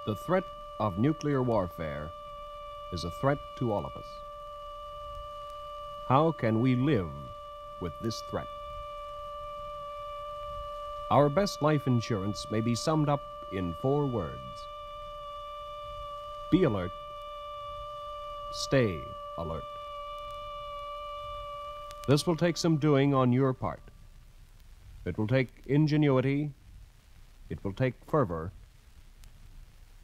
The threat of nuclear warfare is a threat to all of us. How can we live with this threat? Our best life insurance may be summed up in 4 words. Be alert. Stay alert. This will take some doing on your part. It will take ingenuity. It will take fervor.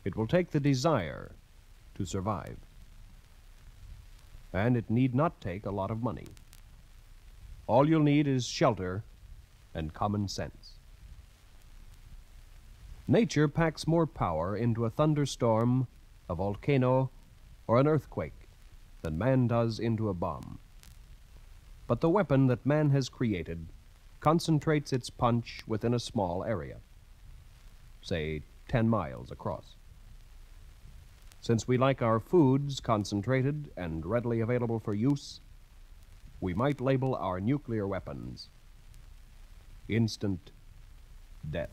It will take the desire to survive. And it need not take a lot of money. All you'll need is shelter and common sense. Nature packs more power into a thunderstorm, a volcano, or an earthquake than man does into a bomb. But the weapon that man has created concentrates its punch within a small area, say 10 miles across. Since we like our foods concentrated and readily available for use, we might label our nuclear weapons instant death.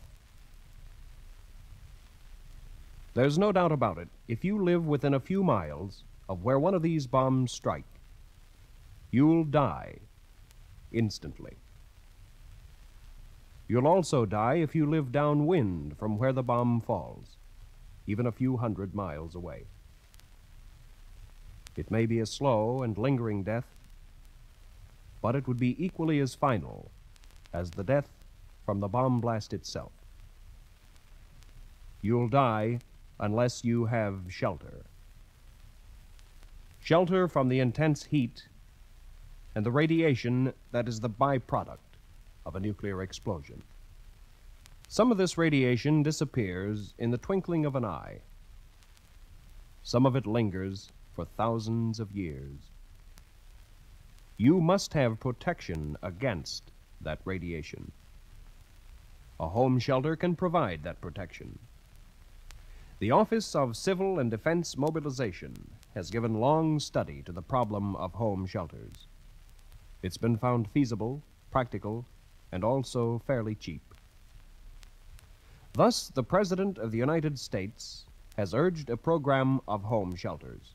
There's no doubt about it. If you live within a few miles of where one of these bombs strike, you'll die instantly. You'll also die if you live downwind from where the bomb falls, even a few hundred miles away. It may be a slow and lingering death, but it would be equally as final as the death from the bomb blast itself. You'll die unless you have shelter. Shelter from the intense heat and the radiation that is the byproduct of a nuclear explosion. Some of this radiation disappears in the twinkling of an eye. Some of it lingers for thousands of years. You must have protection against that radiation. A home shelter can provide that protection. The Office of Civil and Defense Mobilization has given long study to the problem of home shelters. It's been found feasible, practical, and also fairly cheap. Thus, the President of the United States has urged a program of home shelters.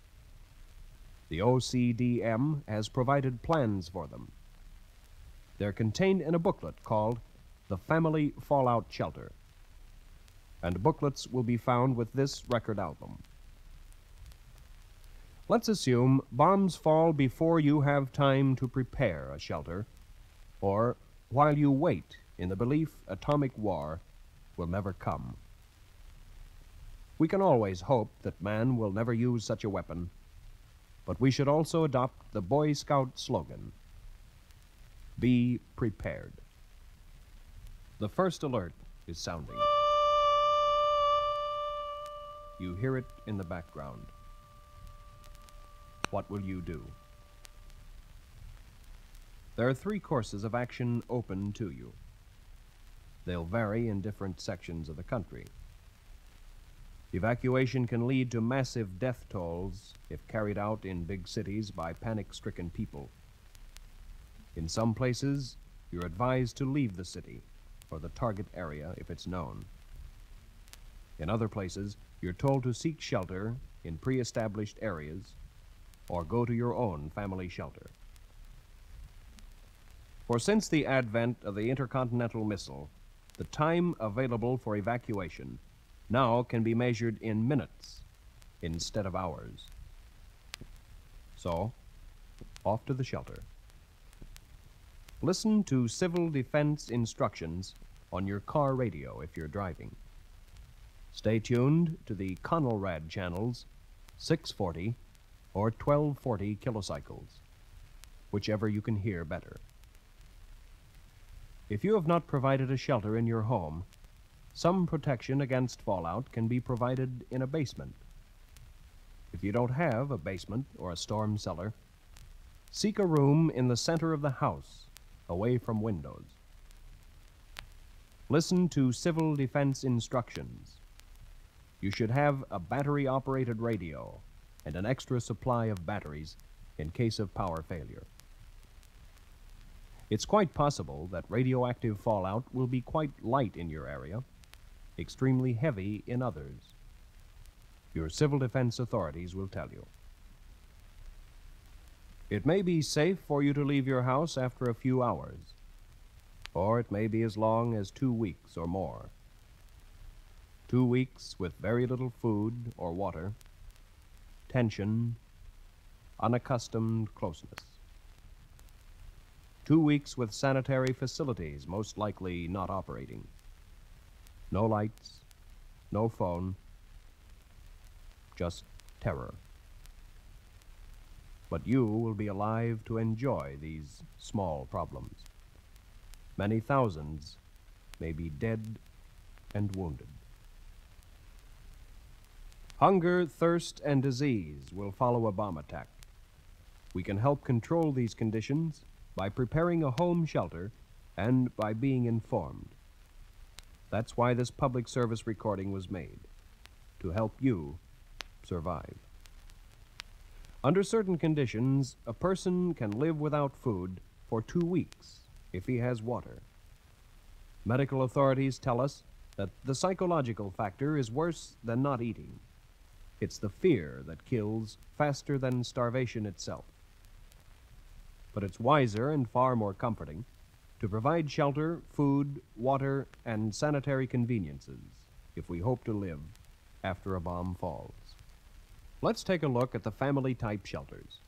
The OCDM has provided plans for them. They're contained in a booklet called The Family Fallout Shelter, and booklets will be found with this record album. Let's assume bombs fall before you have time to prepare a shelter, or while you wait in the belief atomic war will never come. We can always hope that man will never use such a weapon, but we should also adopt the Boy Scout slogan, be prepared. The first alert is sounding. You hear it in the background. What will you do? There are 3 courses of action open to you. They'll vary in different sections of the country. Evacuation can lead to massive death tolls if carried out in big cities by panic-stricken people. In some places, you're advised to leave the city or the target area if it's known. In other places, you're told to seek shelter in pre-established areas or go to your own family shelter. For since the advent of the intercontinental missile, the time available for evacuation now can be measured in minutes instead of hours. So, off to the shelter. Listen to civil defense instructions on your car radio if you're driving. Stay tuned to the Conelrad channels 640 or 1240 kilocycles, whichever you can hear better. If you have not provided a shelter in your home, some protection against fallout can be provided in a basement. If you don't have a basement or a storm cellar, seek a room in the center of the house, away from windows. Listen to civil defense instructions. You should have a battery-operated radio and an extra supply of batteries in case of power failure. It's quite possible that radioactive fallout will be quite light in your area, extremely heavy in others. Your civil defense authorities will tell you. It may be safe for you to leave your house after a few hours, or it may be as long as 2 weeks or more. 2 weeks with very little food or water, tension, unaccustomed closeness. 2 weeks with sanitary facilities most likely not operating. No lights, no phone, just terror. But you will be alive to enjoy these small problems. Many thousands may be dead and wounded. Hunger, thirst, and disease will follow a bomb attack. We can help control these conditions by preparing a home shelter and by being informed. That's why this public service recording was made, to help you survive. Under certain conditions, a person can live without food for 2 weeks if he has water. Medical authorities tell us that the psychological factor is worse than not eating. It's the fear that kills faster than starvation itself. But it's wiser and far more comforting to provide shelter, food, water, and sanitary conveniences if we hope to live after a bomb falls. Let's take a look at the family-type shelters.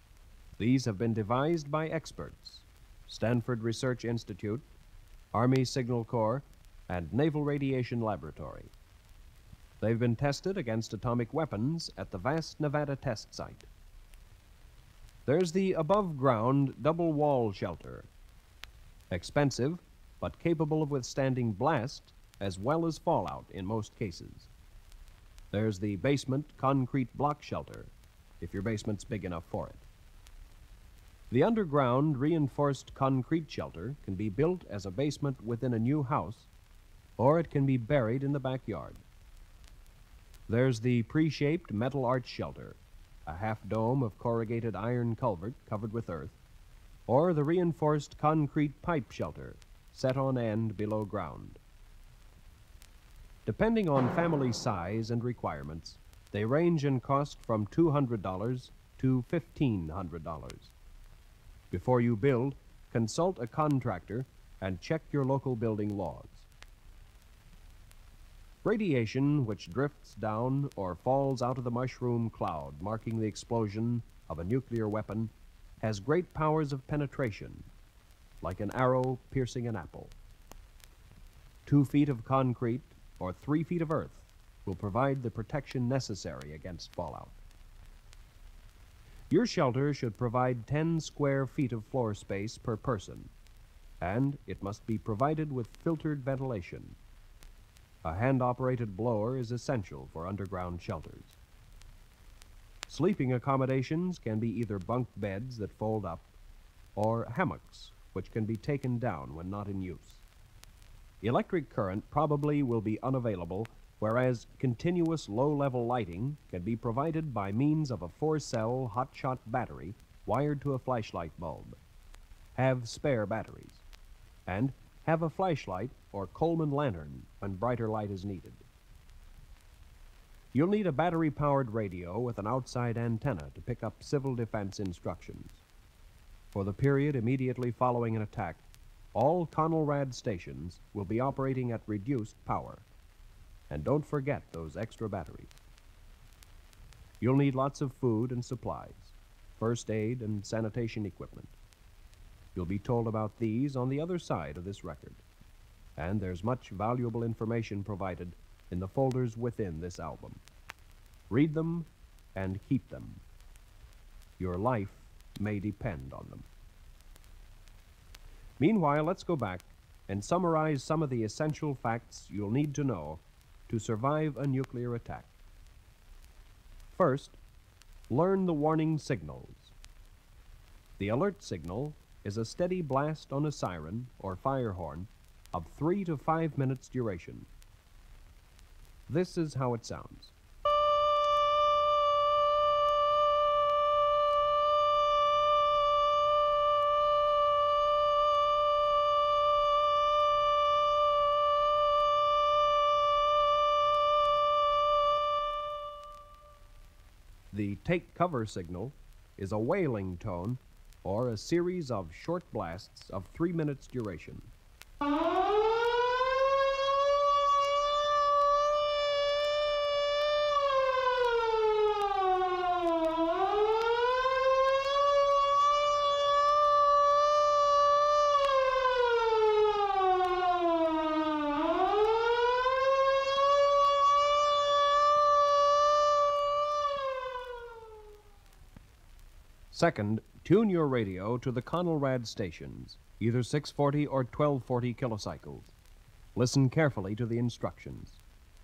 These have been devised by experts: Stanford Research Institute, Army Signal Corps, and Naval Radiation Laboratory. They've been tested against atomic weapons at the vast Nevada test site. There's the above-ground double-wall shelter. Expensive, but capable of withstanding blast as well as fallout in most cases. There's the basement concrete block shelter, if your basement's big enough for it. The underground reinforced concrete shelter can be built as a basement within a new house, or it can be buried in the backyard. There's the pre-shaped metal arch shelter, a half-dome of corrugated iron culvert covered with earth, or the reinforced concrete pipe shelter set on end below ground. Depending on family size and requirements, they range in cost from $200 to $1,500. Before you build, consult a contractor and check your local building laws. Radiation which drifts down or falls out of the mushroom cloud marking the explosion of a nuclear weapon has great powers of penetration, like an arrow piercing an apple. 2 feet of concrete or 3 feet of earth will provide the protection necessary against fallout. Your shelter should provide 10 square feet of floor space per person, and it must be provided with filtered ventilation. A hand-operated blower is essential for underground shelters. Sleeping accommodations can be either bunk beds that fold up or hammocks, which can be taken down when not in use. Electric current probably will be unavailable, whereas continuous low-level lighting can be provided by means of a 4-cell hotshot battery wired to a flashlight bulb. Have spare batteries, and have a flashlight or Coleman lantern when brighter light is needed. You'll need a battery-powered radio with an outside antenna to pick up civil defense instructions. For the period immediately following an attack, all Conelrad stations will be operating at reduced power. And don't forget those extra batteries. You'll need lots of food and supplies, first aid and sanitation equipment. You'll be told about these on the other side of this record. And there's much valuable information provided in the folders within this album. Read them and keep them. Your life may depend on them. Meanwhile, let's go back and summarize some of the essential facts you'll need to know to survive a nuclear attack. First, learn the warning signals. The alert signal is a steady blast on a siren or fire horn of 3 to 5 minutes duration. This is how it sounds. take cover signal is a wailing tone or a series of short blasts of 3 minutes duration. Second, tune your radio to the Conelrad stations, either 640 or 1240 kilocycles. Listen carefully to the instructions.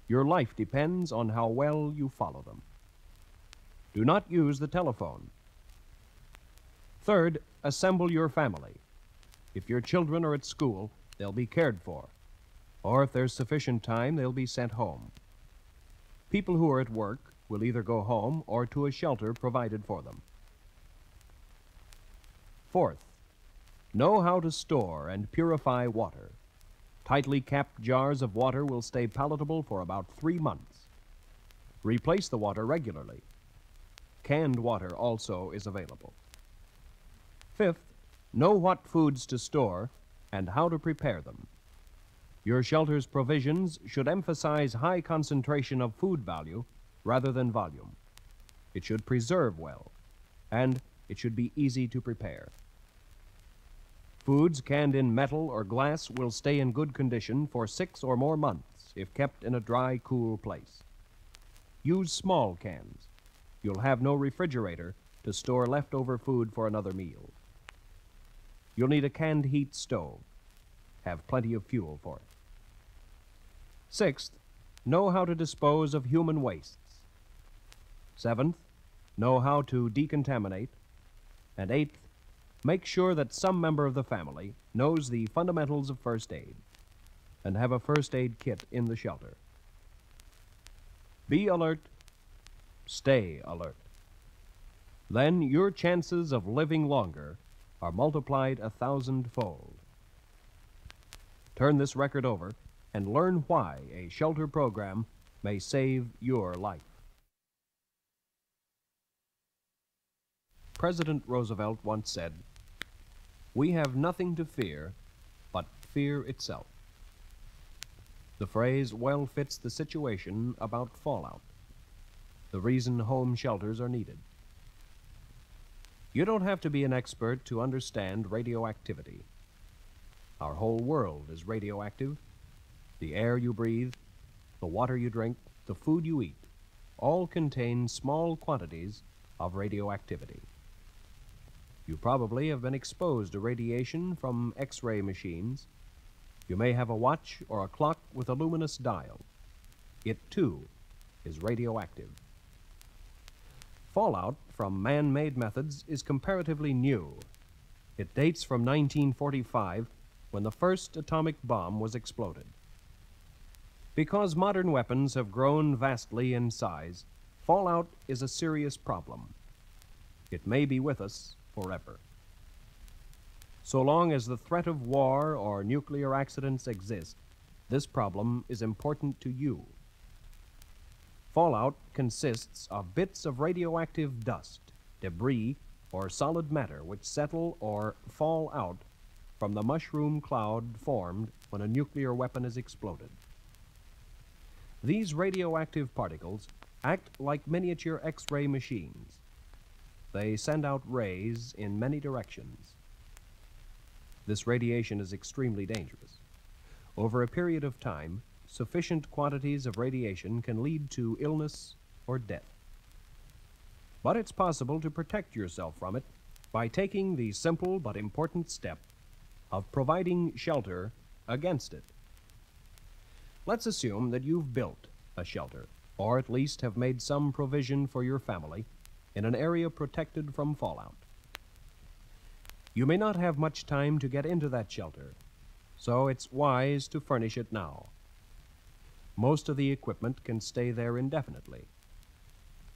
Your life depends on how well you follow them. Do not use the telephone. Third, assemble your family. If your children are at school, they'll be cared for. Or if there's sufficient time, they'll be sent home. People who are at work will either go home or to a shelter provided for them. Fourth, know how to store and purify water. Tightly capped jars of water will stay palatable for about 3 months. Replace the water regularly. Canned water also is available. Fifth, know what foods to store and how to prepare them. Your shelter's provisions should emphasize high concentration of food value rather than volume. It should preserve well, and it should be easy to prepare. Foods canned in metal or glass will stay in good condition for 6 or more months if kept in a dry, cool place. Use small cans. You'll have no refrigerator to store leftover food for another meal. You'll need a canned heat stove. Have plenty of fuel for it. Sixth, know how to dispose of human wastes. Seventh, know how to decontaminate. And eighth, make sure that some member of the family knows the fundamentals of first aid and have a first aid kit in the shelter. Be alert. Stay alert. Then your chances of living longer are multiplied 1,000-fold. Turn this record over and learn why a shelter program may save your life. President Roosevelt once said, "We have nothing to fear but fear itself." The phrase well fits the situation about fallout, the reason home shelters are needed. You don't have to be an expert to understand radioactivity. Our whole world is radioactive. The air you breathe, the water you drink, the food you eat, all contain small quantities of radioactivity. You probably have been exposed to radiation from X-ray machines. You may have a watch or a clock with a luminous dial. It, too, is radioactive. Fallout from man-made methods is comparatively new. It dates from 1945, when the first atomic bomb was exploded. Because modern weapons have grown vastly in size, fallout is a serious problem. It may be with us forever. So long as the threat of war or nuclear accidents exist, this problem is important to you. Fallout consists of bits of radioactive dust, debris, or solid matter which settle or fall out from the mushroom cloud formed when a nuclear weapon is exploded. These radioactive particles act like miniature X-ray machines. They send out rays in many directions. This radiation is extremely dangerous. Over a period of time, sufficient quantities of radiation can lead to illness or death. But it's possible to protect yourself from it by taking the simple but important step of providing shelter against it. Let's assume that you've built a shelter, or at least have made some provision for your family in an area protected from fallout. You may not have much time to get into that shelter, so it's wise to furnish it now. Most of the equipment can stay there indefinitely.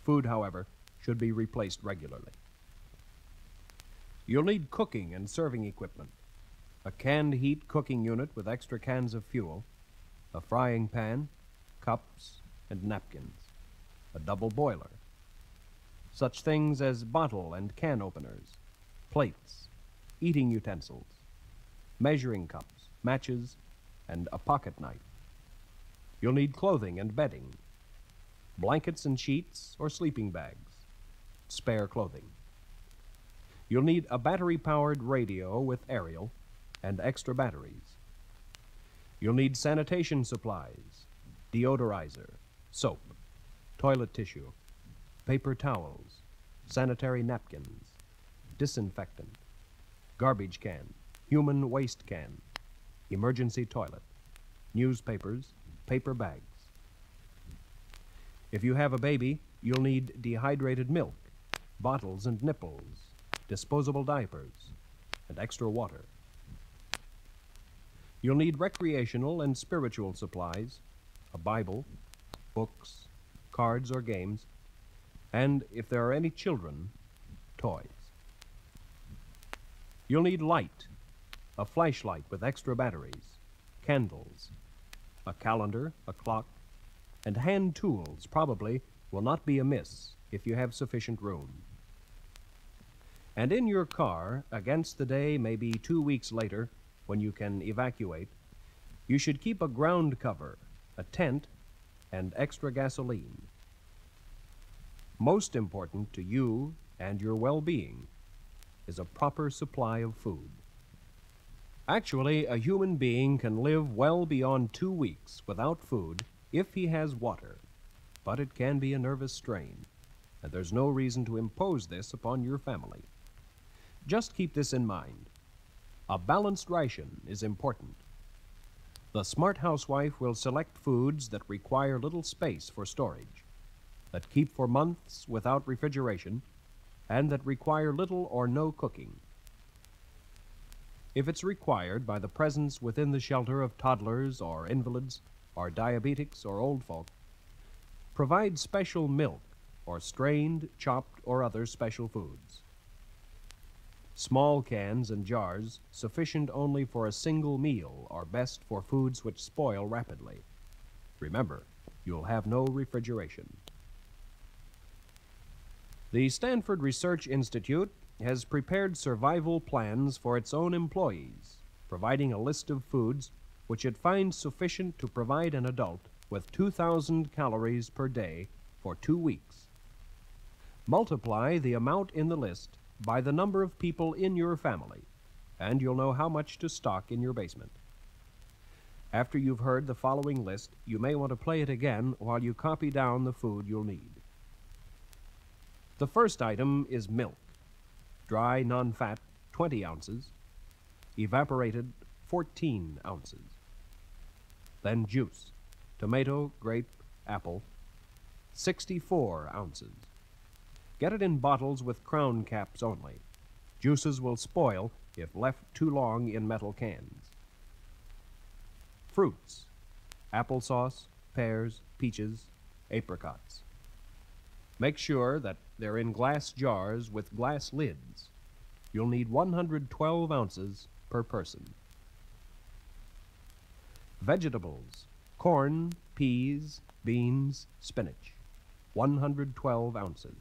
Food, however, should be replaced regularly. You'll need cooking and serving equipment, a canned heat cooking unit with extra cans of fuel, a frying pan, cups, and napkins, a double boiler, such things as bottle and can openers, plates, eating utensils, measuring cups, matches, and a pocket knife. You'll need clothing and bedding, blankets and sheets or sleeping bags, spare clothing. You'll need a battery-powered radio with aerial and extra batteries. You'll need sanitation supplies, deodorizer, soap, toilet tissue, paper towels, sanitary napkins, disinfectant, garbage can, human waste can, emergency toilet, newspapers, paper bags. If you have a baby, you'll need dehydrated milk, bottles and nipples, disposable diapers, and extra water. You'll need recreational and spiritual supplies, a Bible, books, cards or games, and, if there are any children, toys. You'll need light, a flashlight with extra batteries, candles, a calendar, a clock, and hand tools probably will not be amiss if you have sufficient room. And in your car, against the day, maybe 2 weeks later, when you can evacuate, you should keep a ground cover, a tent, and extra gasoline. Most important to you and your well-being is a proper supply of food. Actually, a human being can live well beyond 2 weeks without food if he has water, but it can be a nervous strain, and there's no reason to impose this upon your family. Just keep this in mind. A balanced ration is important. The smart housewife will select foods that require little space for storage, that keep for months without refrigeration, and that require little or no cooking. If it's required by the presence within the shelter of toddlers or invalids or diabetics or old folk, provide special milk or strained, chopped, or other special foods. Small cans and jars, sufficient only for a single meal, are best for foods which spoil rapidly. Remember, you'll have no refrigeration. The Stanford Research Institute has prepared survival plans for its own employees, providing a list of foods which it finds sufficient to provide an adult with 2,000 calories per day for 2 weeks. Multiply the amount in the list by the number of people in your family, and you'll know how much to stock in your basement. After you've heard the following list, you may want to play it again while you copy down the food you'll need. The first item is milk. Dry, non-fat, 20 ounces. Evaporated, 14 ounces. Then juice. Tomato, grape, apple, 64 ounces. Get it in bottles with crown caps only. Juices will spoil if left too long in metal cans. Fruits. Applesauce, pears, peaches, apricots. Make sure that they're in glass jars with glass lids. You'll need 112 ounces per person. Vegetables. Corn, peas, beans, spinach. 112 ounces.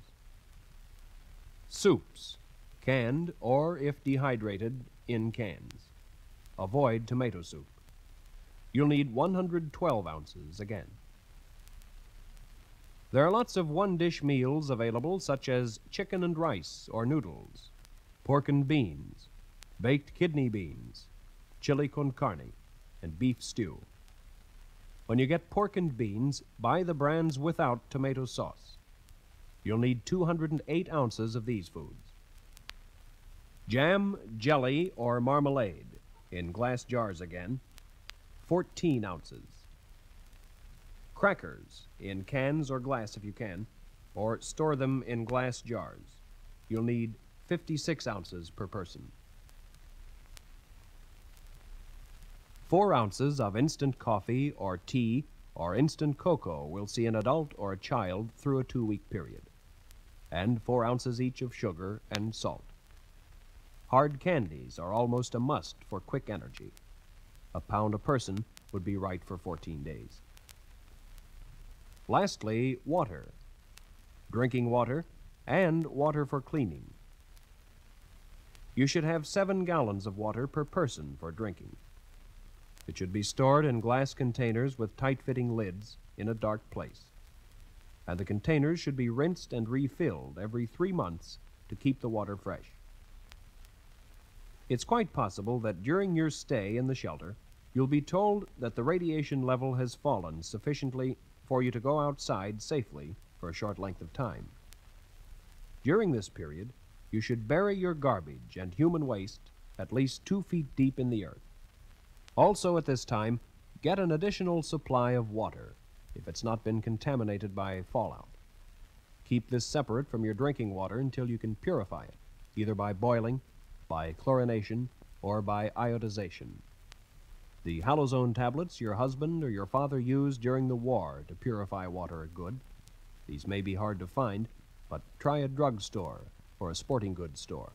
Soups, canned or, if dehydrated, in cans. Avoid tomato soup. You'll need 112 ounces again. There are lots of one-dish meals available, such as chicken and rice or noodles, pork and beans, baked kidney beans, chili con carne, and beef stew. When you get pork and beans, buy the brands without tomato sauce. You'll need 208 ounces of these foods. Jam, jelly, or marmalade, in glass jars again, 14 ounces. Crackers, in cans or glass if you can, or store them in glass jars. You'll need 56 ounces per person. 4 ounces of instant coffee or tea or instant cocoa will see an adult or a child through a 2-week period, and 4 ounces each of sugar and salt. Hard candies are almost a must for quick energy. A pound a person would be right for 14 days. Lastly, water. Drinking water and water for cleaning. You should have 7 gallons of water per person for drinking. It should be stored in glass containers with tight-fitting lids in a dark place. And the containers should be rinsed and refilled every 3 months to keep the water fresh. It's quite possible that during your stay in the shelter, you'll be told that the radiation level has fallen sufficiently for you to go outside safely for a short length of time. During this period, you should bury your garbage and human waste at least 2 feet deep in the earth. Also at this time, get an additional supply of water if it's not been contaminated by fallout. Keep this separate from your drinking water until you can purify it, either by boiling, by chlorination, or by iodization. The halozone tablets your husband or your father used during the war to purify water are good. These may be hard to find, but try a drugstore or a sporting goods store.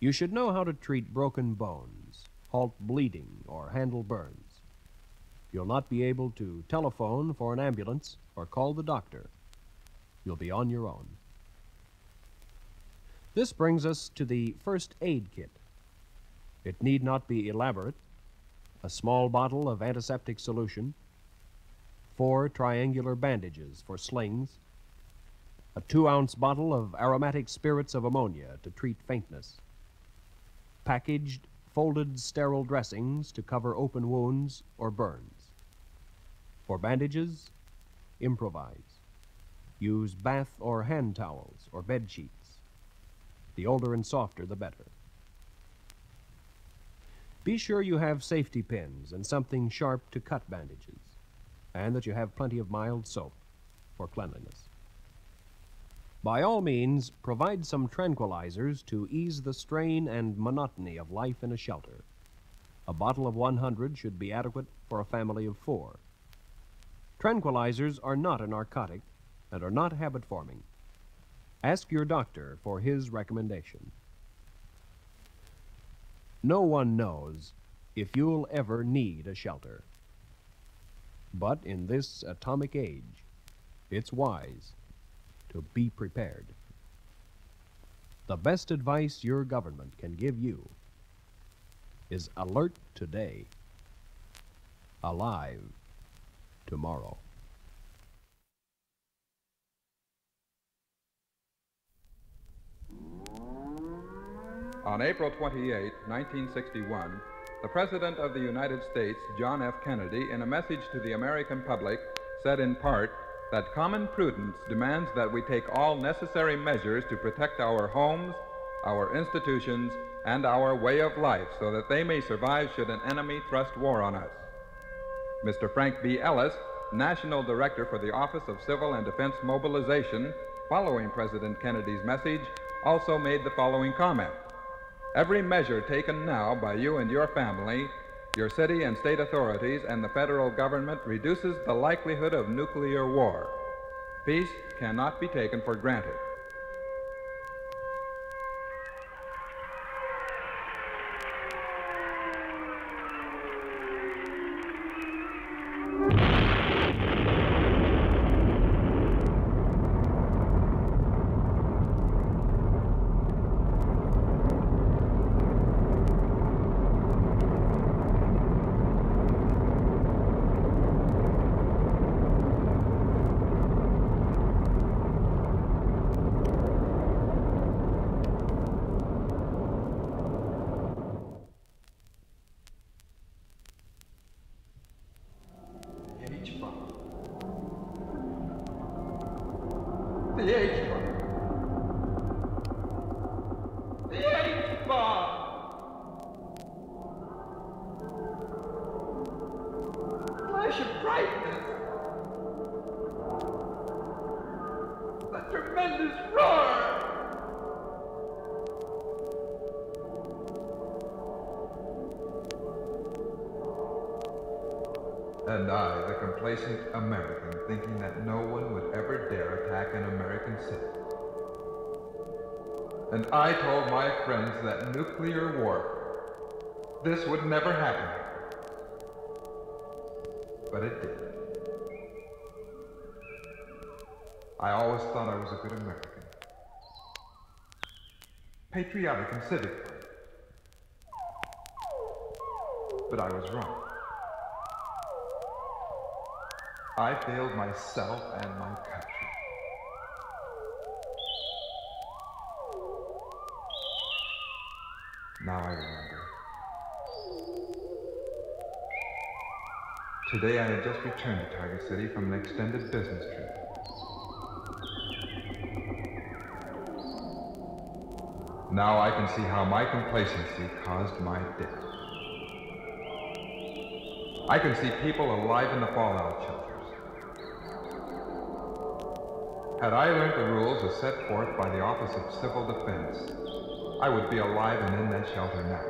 You should know how to treat broken bones, halt bleeding, or handle burns. You'll not be able to telephone for an ambulance or call the doctor. You'll be on your own. This brings us to the first aid kit. It need not be elaborate. A small bottle of antiseptic solution, 4 triangular bandages for slings, a 2-ounce bottle of aromatic spirits of ammonia to treat faintness, packaged, folded sterile dressings to cover open wounds or burns. For bandages, improvise. Use bath or hand towels or bed sheets. The older and softer, the better. Be sure you have safety pins and something sharp to cut bandages, and that you have plenty of mild soap for cleanliness. By all means, provide some tranquilizers to ease the strain and monotony of life in a shelter. A bottle of 100 should be adequate for a family of 4. Tranquilizers are not a narcotic and are not habit-forming. Ask your doctor for his recommendation. No one knows if you'll ever need a shelter. But in this atomic age, it's wise to be prepared. The best advice your government can give you is alert today, alive tomorrow. On April 28, 1961, the President of the United States, John F. Kennedy, in a message to the American public, said in part that common prudence demands that we take all necessary measures to protect our homes, our institutions, and our way of life so that they may survive should an enemy thrust war on us. Mr. Frank B. Ellis, National Director for the Office of Civil and Defense Mobilization, following President Kennedy's message, also made the following comment. Every measure taken now by you and your family, your city and state authorities, and the federal government reduces the likelihood of nuclear war. Peace cannot be taken for granted. The H-bomb. The H-bomb. Flash of brightness. The tremendous roar. And I, the complacent American, thinking that no one would ever dare attack an American city. And I told my friends that nuclear war, this would never happen. But it did. I always thought I was a good American. Patriotic and civic. But I was wrong. I failed myself and my country. Now I remember. Today I had just returned to Target City from an extended business trip. Now I can see how my complacency caused my death. I can see people alive in the fallout shelters. Had I learned the rules as set forth by the Office of Civil Defense, I would be alive and in that shelter now.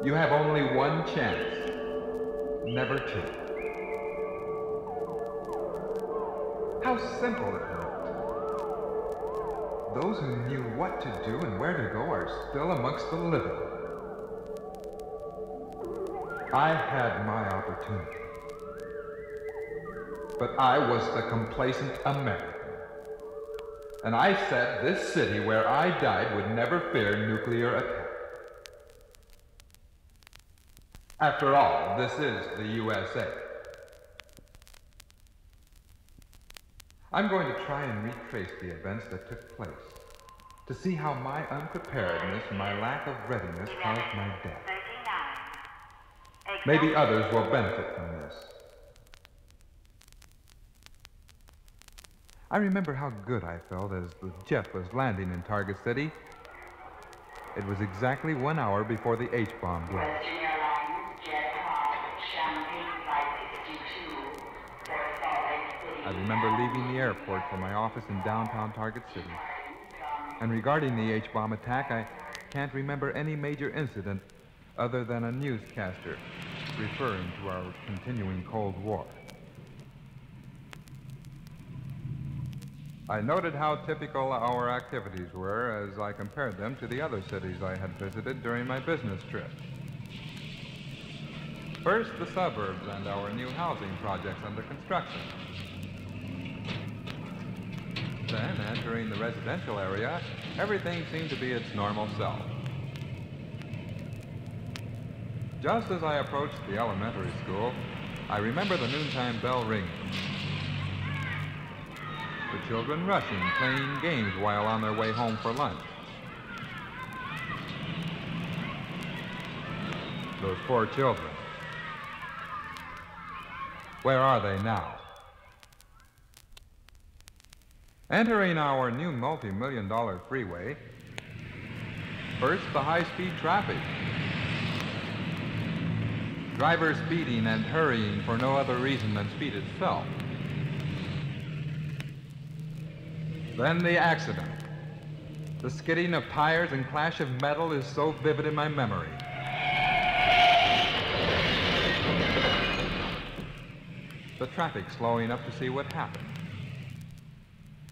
You have only one chance, never two. How simple it looked. Those who knew what to do and where to go are still amongst the living. I had my opportunity. But I was the complacent American. And I said this city where I died would never fear nuclear attack. After all, this is the USA. I'm going to try and retrace the events that took place, to see how my unpreparedness, my lack of readiness caused my death. Maybe others will benefit from this. I remember how good I felt as the jet was landing in Target City. It was exactly 1 hour before the H-bomb blew. I remember leaving the airport for my office in downtown Target City. And regarding the H-bomb attack, I can't remember any major incident other than a newscaster referring to our continuing Cold War. I noted how typical our activities were as I compared them to the other cities I had visited during my business trip. First, the suburbs and our new housing projects under construction. Then, entering the residential area, everything seemed to be its normal self. Just as I approached the elementary school, I remember the noontime bell ringing. The children rushing, playing games while on their way home for lunch. Those poor children. Where are they now? Entering our new multi-million-dollar freeway, first the high-speed traffic. Drivers speeding and hurrying for no other reason than speed itself. Then the accident. The skidding of tires and clash of metal is so vivid in my memory. The traffic slowing up to see what happened.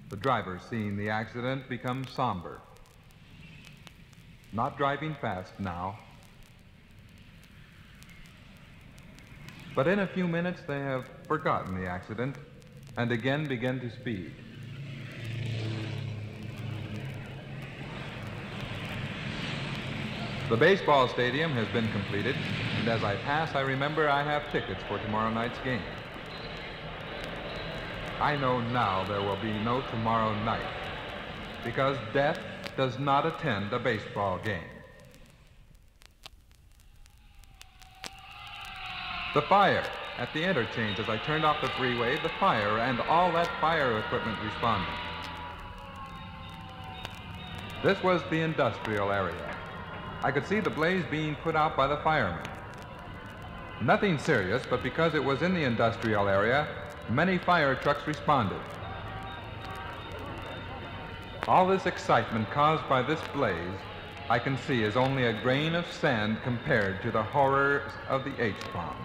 The driver, seeing the accident, becomes somber. Not driving fast now. But in a few minutes they have forgotten the accident and again begin to speed. The baseball stadium has been completed, and as I pass, I remember I have tickets for tomorrow night's game. I know now there will be no tomorrow night, because death does not attend a baseball game. The fire at the interchange as I turned off the freeway, the fire and all that fire equipment responded. This was the industrial area. I could see the blaze being put out by the firemen. Nothing serious, but because it was in the industrial area, many fire trucks responded. All this excitement caused by this blaze, I can see is only a grain of sand compared to the horrors of the H-bomb.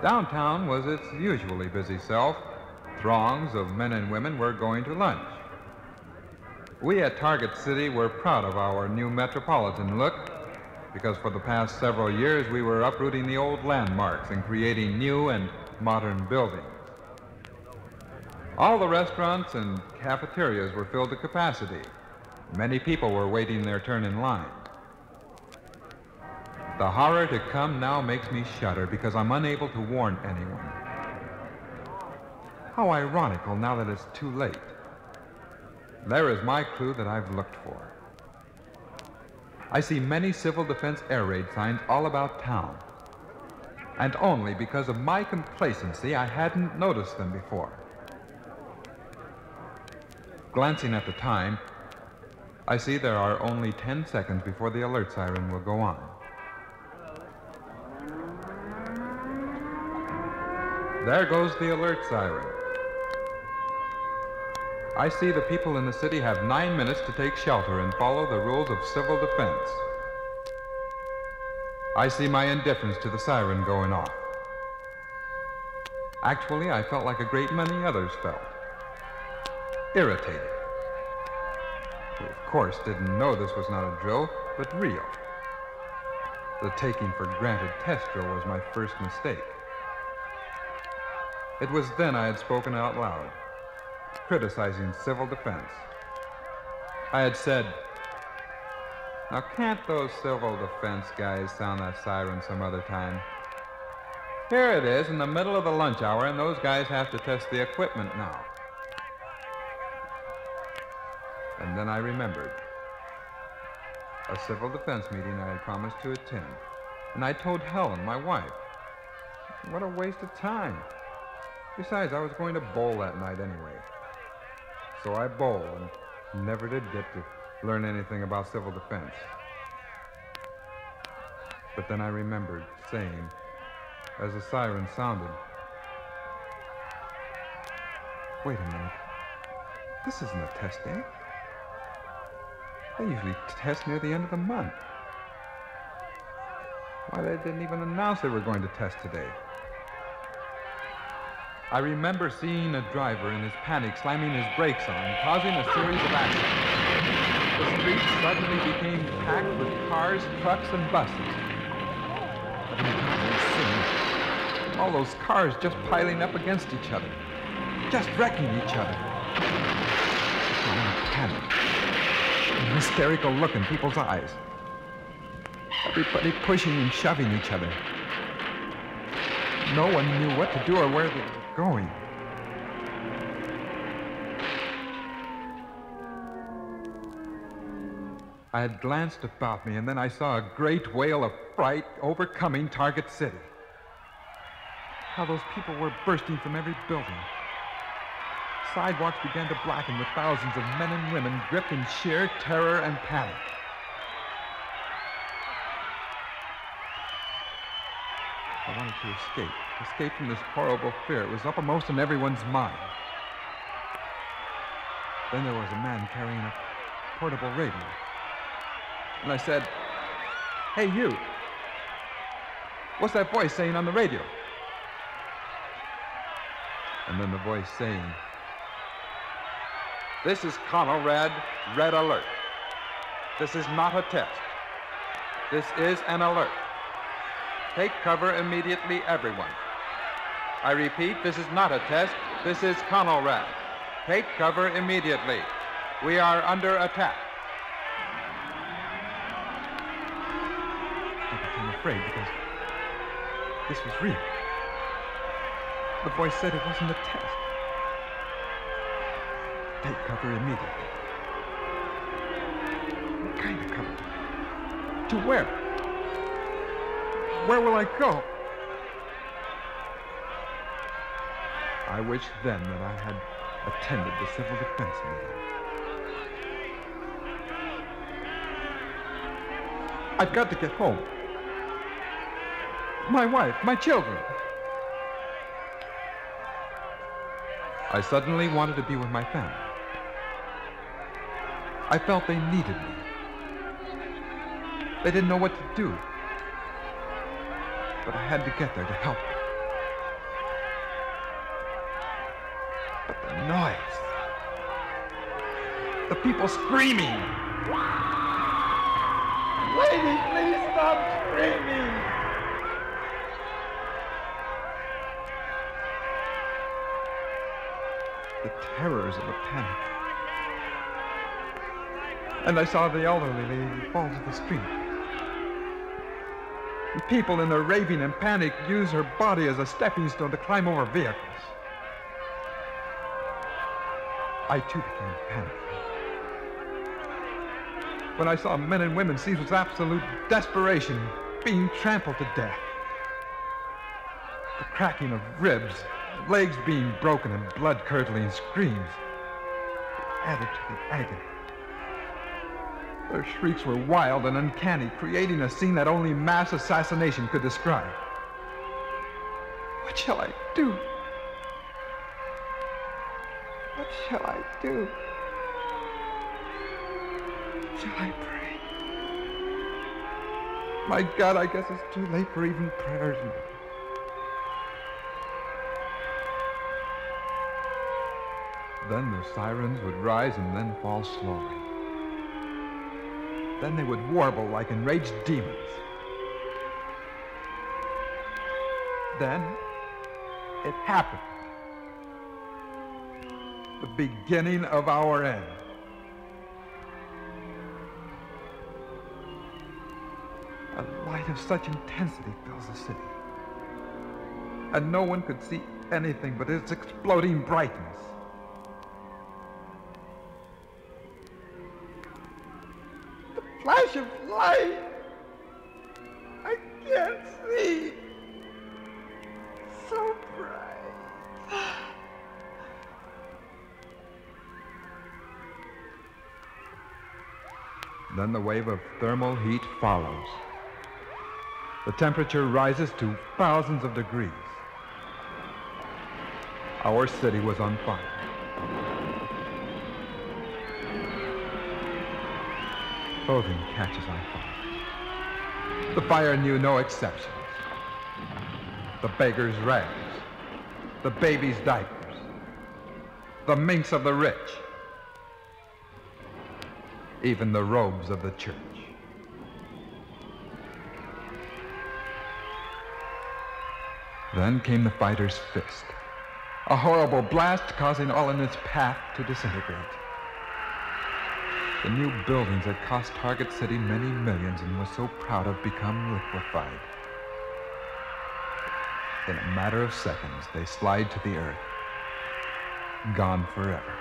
Downtown was its usually busy self. Throngs of men and women were going to lunch. We at Target City were proud of our new metropolitan look because for the past several years we were uprooting the old landmarks and creating new and modern buildings. All the restaurants and cafeterias were filled to capacity. Many people were waiting their turn in line. The horror to come now makes me shudder because I'm unable to warn anyone. How ironical now that it's too late. There is my clue that I've looked for. I see many civil defense air raid signs all about town. And only because of my complacency, I hadn't noticed them before. Glancing at the time, I see there are only 10 seconds before the alert siren will go on. There goes the alert siren. I see the people in the city have 9 minutes to take shelter and follow the rules of civil defense. I see my indifference to the siren going off. Actually, I felt like a great many others felt. Irritated. We, of course, didn't know this was not a drill, but real. The taking for granted test drill was my first mistake. It was then I had spoken out loud, criticizing civil defense. I had said, "Now can't those civil defense guys sound that siren some other time? Here it is in the middle of the lunch hour and those guys have to test the equipment now." And then I remembered. A civil defense meeting I had promised to attend. And I told Helen, my wife. What a waste of time. Besides, I was going to bowl that night anyway. So I bowled and never did get to learn anything about civil defense. But then I remembered saying, as the siren sounded, "Wait a minute. This isn't a test day. They usually test near the end of the month. Why, they didn't even announce they were going to test today." I remember seeing a driver in his panic slamming his brakes on, causing a series of accidents. The streets suddenly became packed with cars, trucks, and buses. But all those cars just piling up against each other, just wrecking each other. Panic. An hysterical look in people's eyes. Everybody pushing and shoving each other. No one knew what to do or where they were going. I had glanced about me, and then I saw a great wail of fright overcoming Target City. How those people were bursting from every building. Sidewalks began to blacken with thousands of men and women gripped in sheer terror and panic. I wanted to escape from this horrible fear. It was uppermost in everyone's mind. Then there was a man carrying a portable radio. And I said, "Hey, you, what's that voice saying on the radio?" And then the voice saying, "This is Conrad, red alert. This is not a test. This is an alert. Take cover immediately, everyone. I repeat, this is not a test. This is Conrad. Take cover immediately. We are under attack." I became afraid because this was real. The voice said it wasn't a test. Take cover immediately. What kind of cover? To where? Where will I go? I wished then that I had attended the civil defense meeting. I've got to get home. My wife, my children. I suddenly wanted to be with my family. I felt they needed me. They didn't know what to do. But I had to get there to help them. But the noise. The people screaming. Lady, please stop screaming. The terrors of the panic. And I saw the elderly lady fall to the street. And people in their raving and panic use her body as a stepping stone to climb over vehicles. I too became panicked. When I saw men and women seized with absolute desperation, being trampled to death. The cracking of ribs, legs being broken, and blood-curdling screams added to the agony. Their shrieks were wild and uncanny, creating a scene that only mass assassination could describe. What shall I do? What shall I do? Shall I pray? My God, I guess it's too late for even prayers now. Then the sirens would rise and then fall slowly. Then they would warble like enraged demons. Then it happened. The beginning of our end. A light of such intensity fills the city. And no one could see anything but its exploding brightness. The flash of light. I can't see. So bright. Then the wave of thermal heat follows. The temperature rises to thousands of degrees. Our city was on fire. Clothing catches on fire. The fire knew no exceptions. The beggar's rags, the baby's diapers, the minks of the rich, even the robes of the church. Then came the fighter's fist, a horrible blast causing all in its path to disintegrate. The new buildings had cost Target City many millions and was so proud of become liquefied. In a matter of seconds, they slide to the earth, gone forever.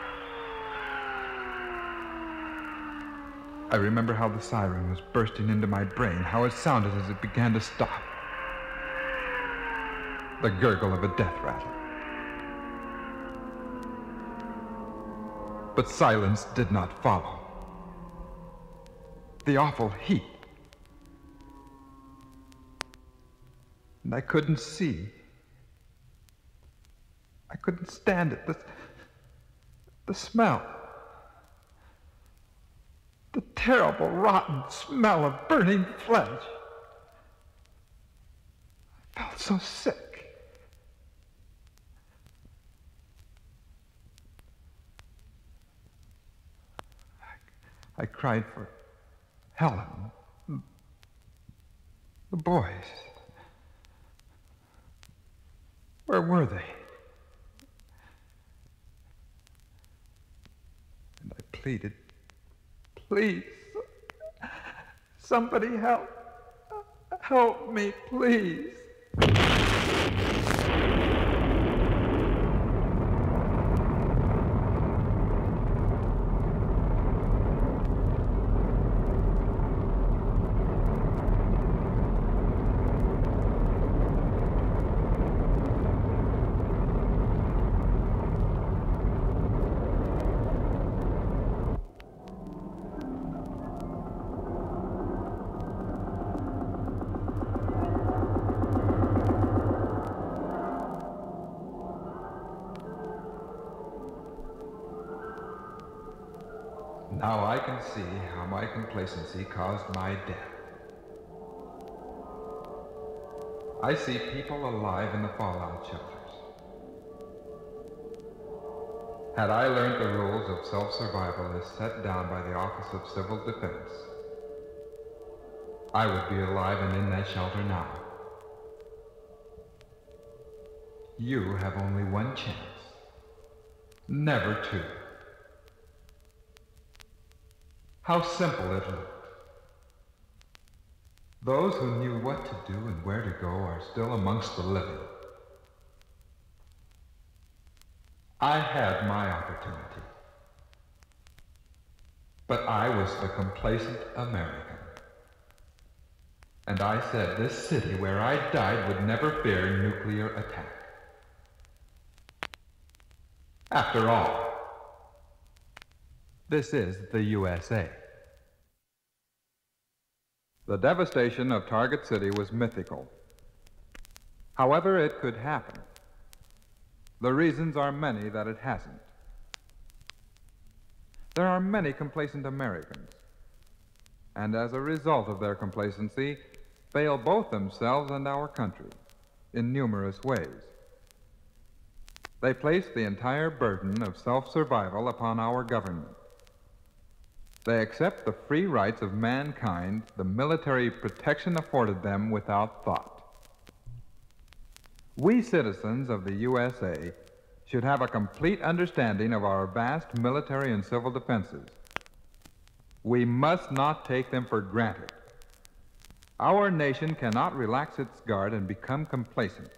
I remember how the siren was bursting into my brain, how it sounded as it began to stop. The gurgle of a death rattle. But silence did not follow. The awful heat. And I couldn't see. I couldn't stand it. The smell. The terrible, rotten smell of burning flesh. I felt so sick. I cried for Helen, the boys. Where were they? And I pleaded, please, somebody help me, please. Now I can see how my complacency caused my death. I see people alive in the fallout shelters. Had I learned the rules of self-survival as set down by the Office of Civil Defense, I would be alive and in that shelter now. You have only one chance, never two. How simple it looked. Those who knew what to do and where to go are still amongst the living. I had my opportunity, but I was the complacent American. And I said this city where I died would never fear nuclear attack. After all, this is the USA. The devastation of Target City was mythical. However, it could happen. The reasons are many that it hasn't. There are many complacent Americans, and as a result of their complacency, fail both themselves and our country in numerous ways. They place the entire burden of self-survival upon our government. They accept the free rights of mankind, the military protection afforded them without thought. We citizens of the USA should have a complete understanding of our vast military and civil defenses. We must not take them for granted. Our nation cannot relax its guard and become complacent.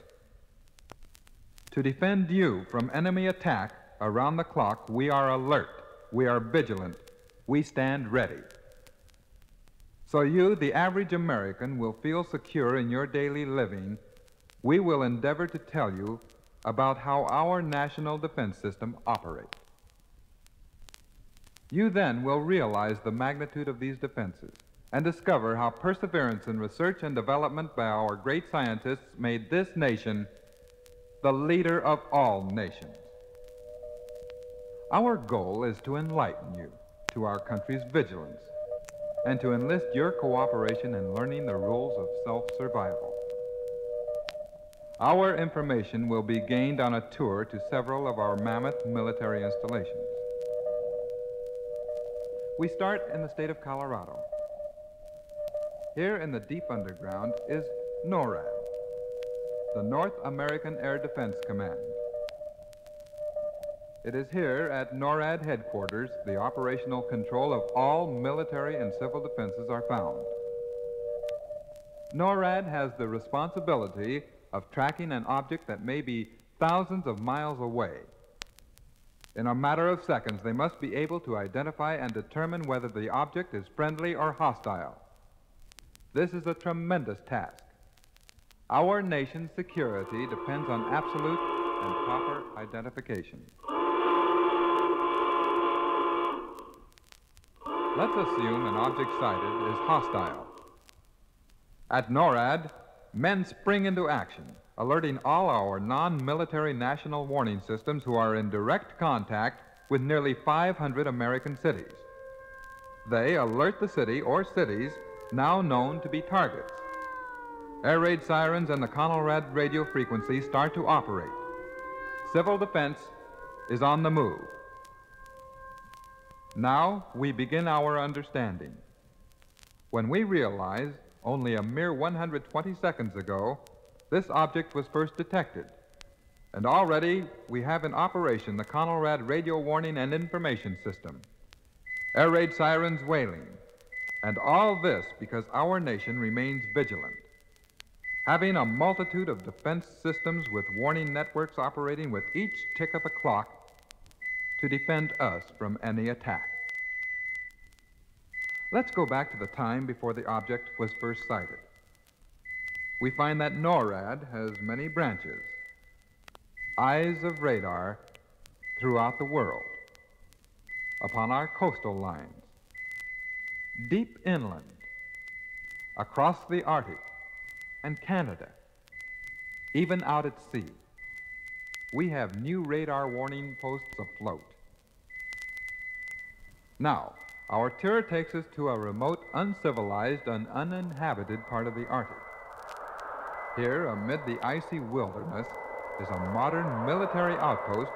To defend you from enemy attack around the clock, we are alert, we are vigilant, we stand ready. So you, the average American, will feel secure in your daily living. We will endeavor to tell you about how our national defense system operates. You then will realize the magnitude of these defenses and discover how perseverance in research and development by our great scientists made this nation the leader of all nations. Our goal is to enlighten you to our country's vigilance and to enlist your cooperation in learning the rules of self-survival. Our information will be gained on a tour to several of our mammoth military installations. We start in the state of Colorado. Here in the deep underground is NORAD, the North American Air Defense Command. It is here at NORAD headquarters the operational control of all military and civil defenses are found. NORAD has the responsibility of tracking an object that may be thousands of miles away. In a matter of seconds, they must be able to identify and determine whether the object is friendly or hostile. This is a tremendous task. Our nation's security depends on absolute and proper identification. Let's assume an object sighted is hostile. At NORAD, men spring into action, alerting all our non-military national warning systems who are in direct contact with nearly 500 American cities. They alert the city or cities now known to be targets. Air raid sirens and the CONELRAD radio frequency start to operate. Civil defense is on the move. Now we begin our understanding. When we realize only a mere 120 seconds ago, this object was first detected, and already we have in operation the CONELRAD radio warning and information system, air raid sirens wailing, and all this because our nation remains vigilant, having a multitude of defense systems with warning networks operating with each tick of the clock to defend us from any attack. Let's go back to the time before the object was first sighted. We find that NORAD has many branches, eyes of radar throughout the world, upon our coastal lines, deep inland, across the Arctic and Canada, even out at sea. We have new radar warning posts afloat. Now, our tour takes us to a remote, uncivilized, and uninhabited part of the Arctic. Here, amid the icy wilderness, is a modern military outpost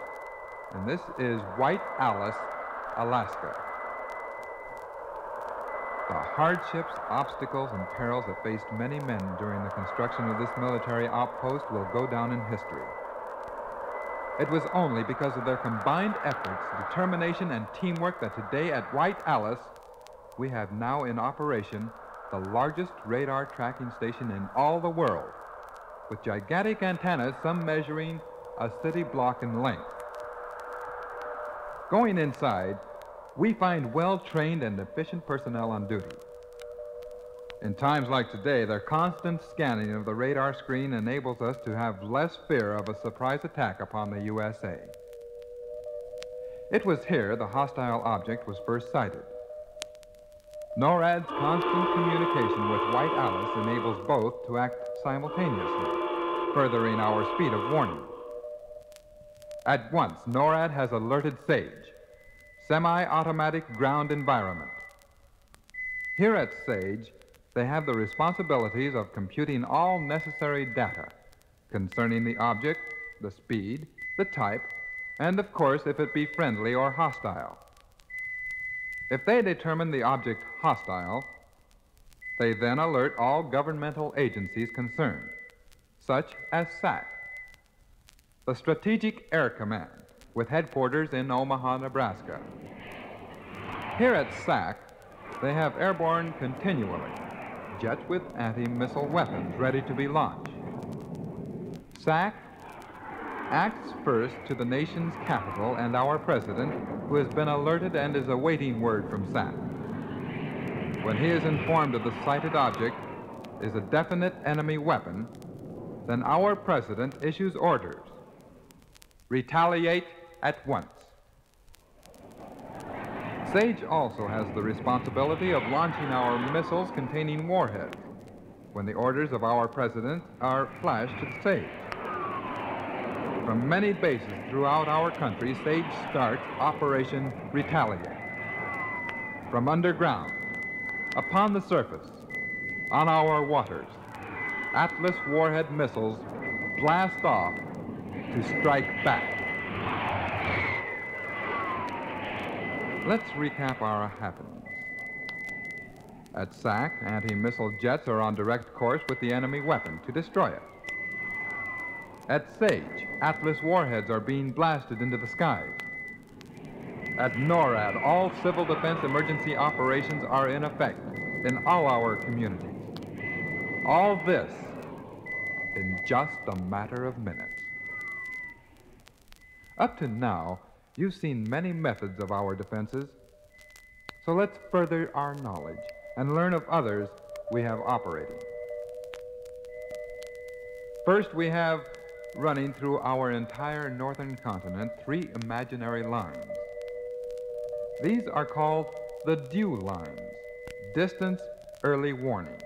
and this is White Alice, Alaska. The hardships, obstacles, and perils that faced many men during the construction of this military outpost will go down in history. It was only because of their combined efforts, determination, and teamwork that today at White Alice, we have now in operation the largest radar tracking station in all the world, with gigantic antennas, some measuring a city block in length. Going inside, we find well-trained and efficient personnel on duty. In times like today, their constant scanning of the radar screen enables us to have less fear of a surprise attack upon the USA. It was here the hostile object was first sighted. NORAD's constant communication with White Alice enables both to act simultaneously, furthering our speed of warning. At once, NORAD has alerted SAGE, Semi-Automatic Ground Environment. Here at SAGE, they have the responsibilities of computing all necessary data concerning the object, the speed, the type, and of course, if it be friendly or hostile. If they determine the object hostile, they then alert all governmental agencies concerned, such as SAC, the Strategic Air Command, with headquarters in Omaha, Nebraska. Here at SAC, they have airborne continually, jets with anti-missile weapons ready to be launched. SAC acts first to the nation's capital and our president, who has been alerted and is awaiting word from SAC. When he is informed of the sighted object is a definite enemy weapon, then our president issues orders. Retaliate at once. SAGE also has the responsibility of launching our missiles containing warheads when the orders of our president are flashed to SAGE. From many bases throughout our country, SAGE starts Operation Retaliate. From underground, upon the surface, on our waters, Atlas warhead missiles blast off to strike back. Let's recap our happenings. At SAC, anti-missile jets are on direct course with the enemy weapon to destroy it. At SAGE, Atlas warheads are being blasted into the skies. At NORAD, all civil defense emergency operations are in effect in all our communities. All this in just a matter of minutes. Up to now, you've seen many methods of our defenses, so let's further our knowledge and learn of others we have operating. First, we have running through our entire northern continent 3 imaginary lines. These are called the DEW lines, distance early warning.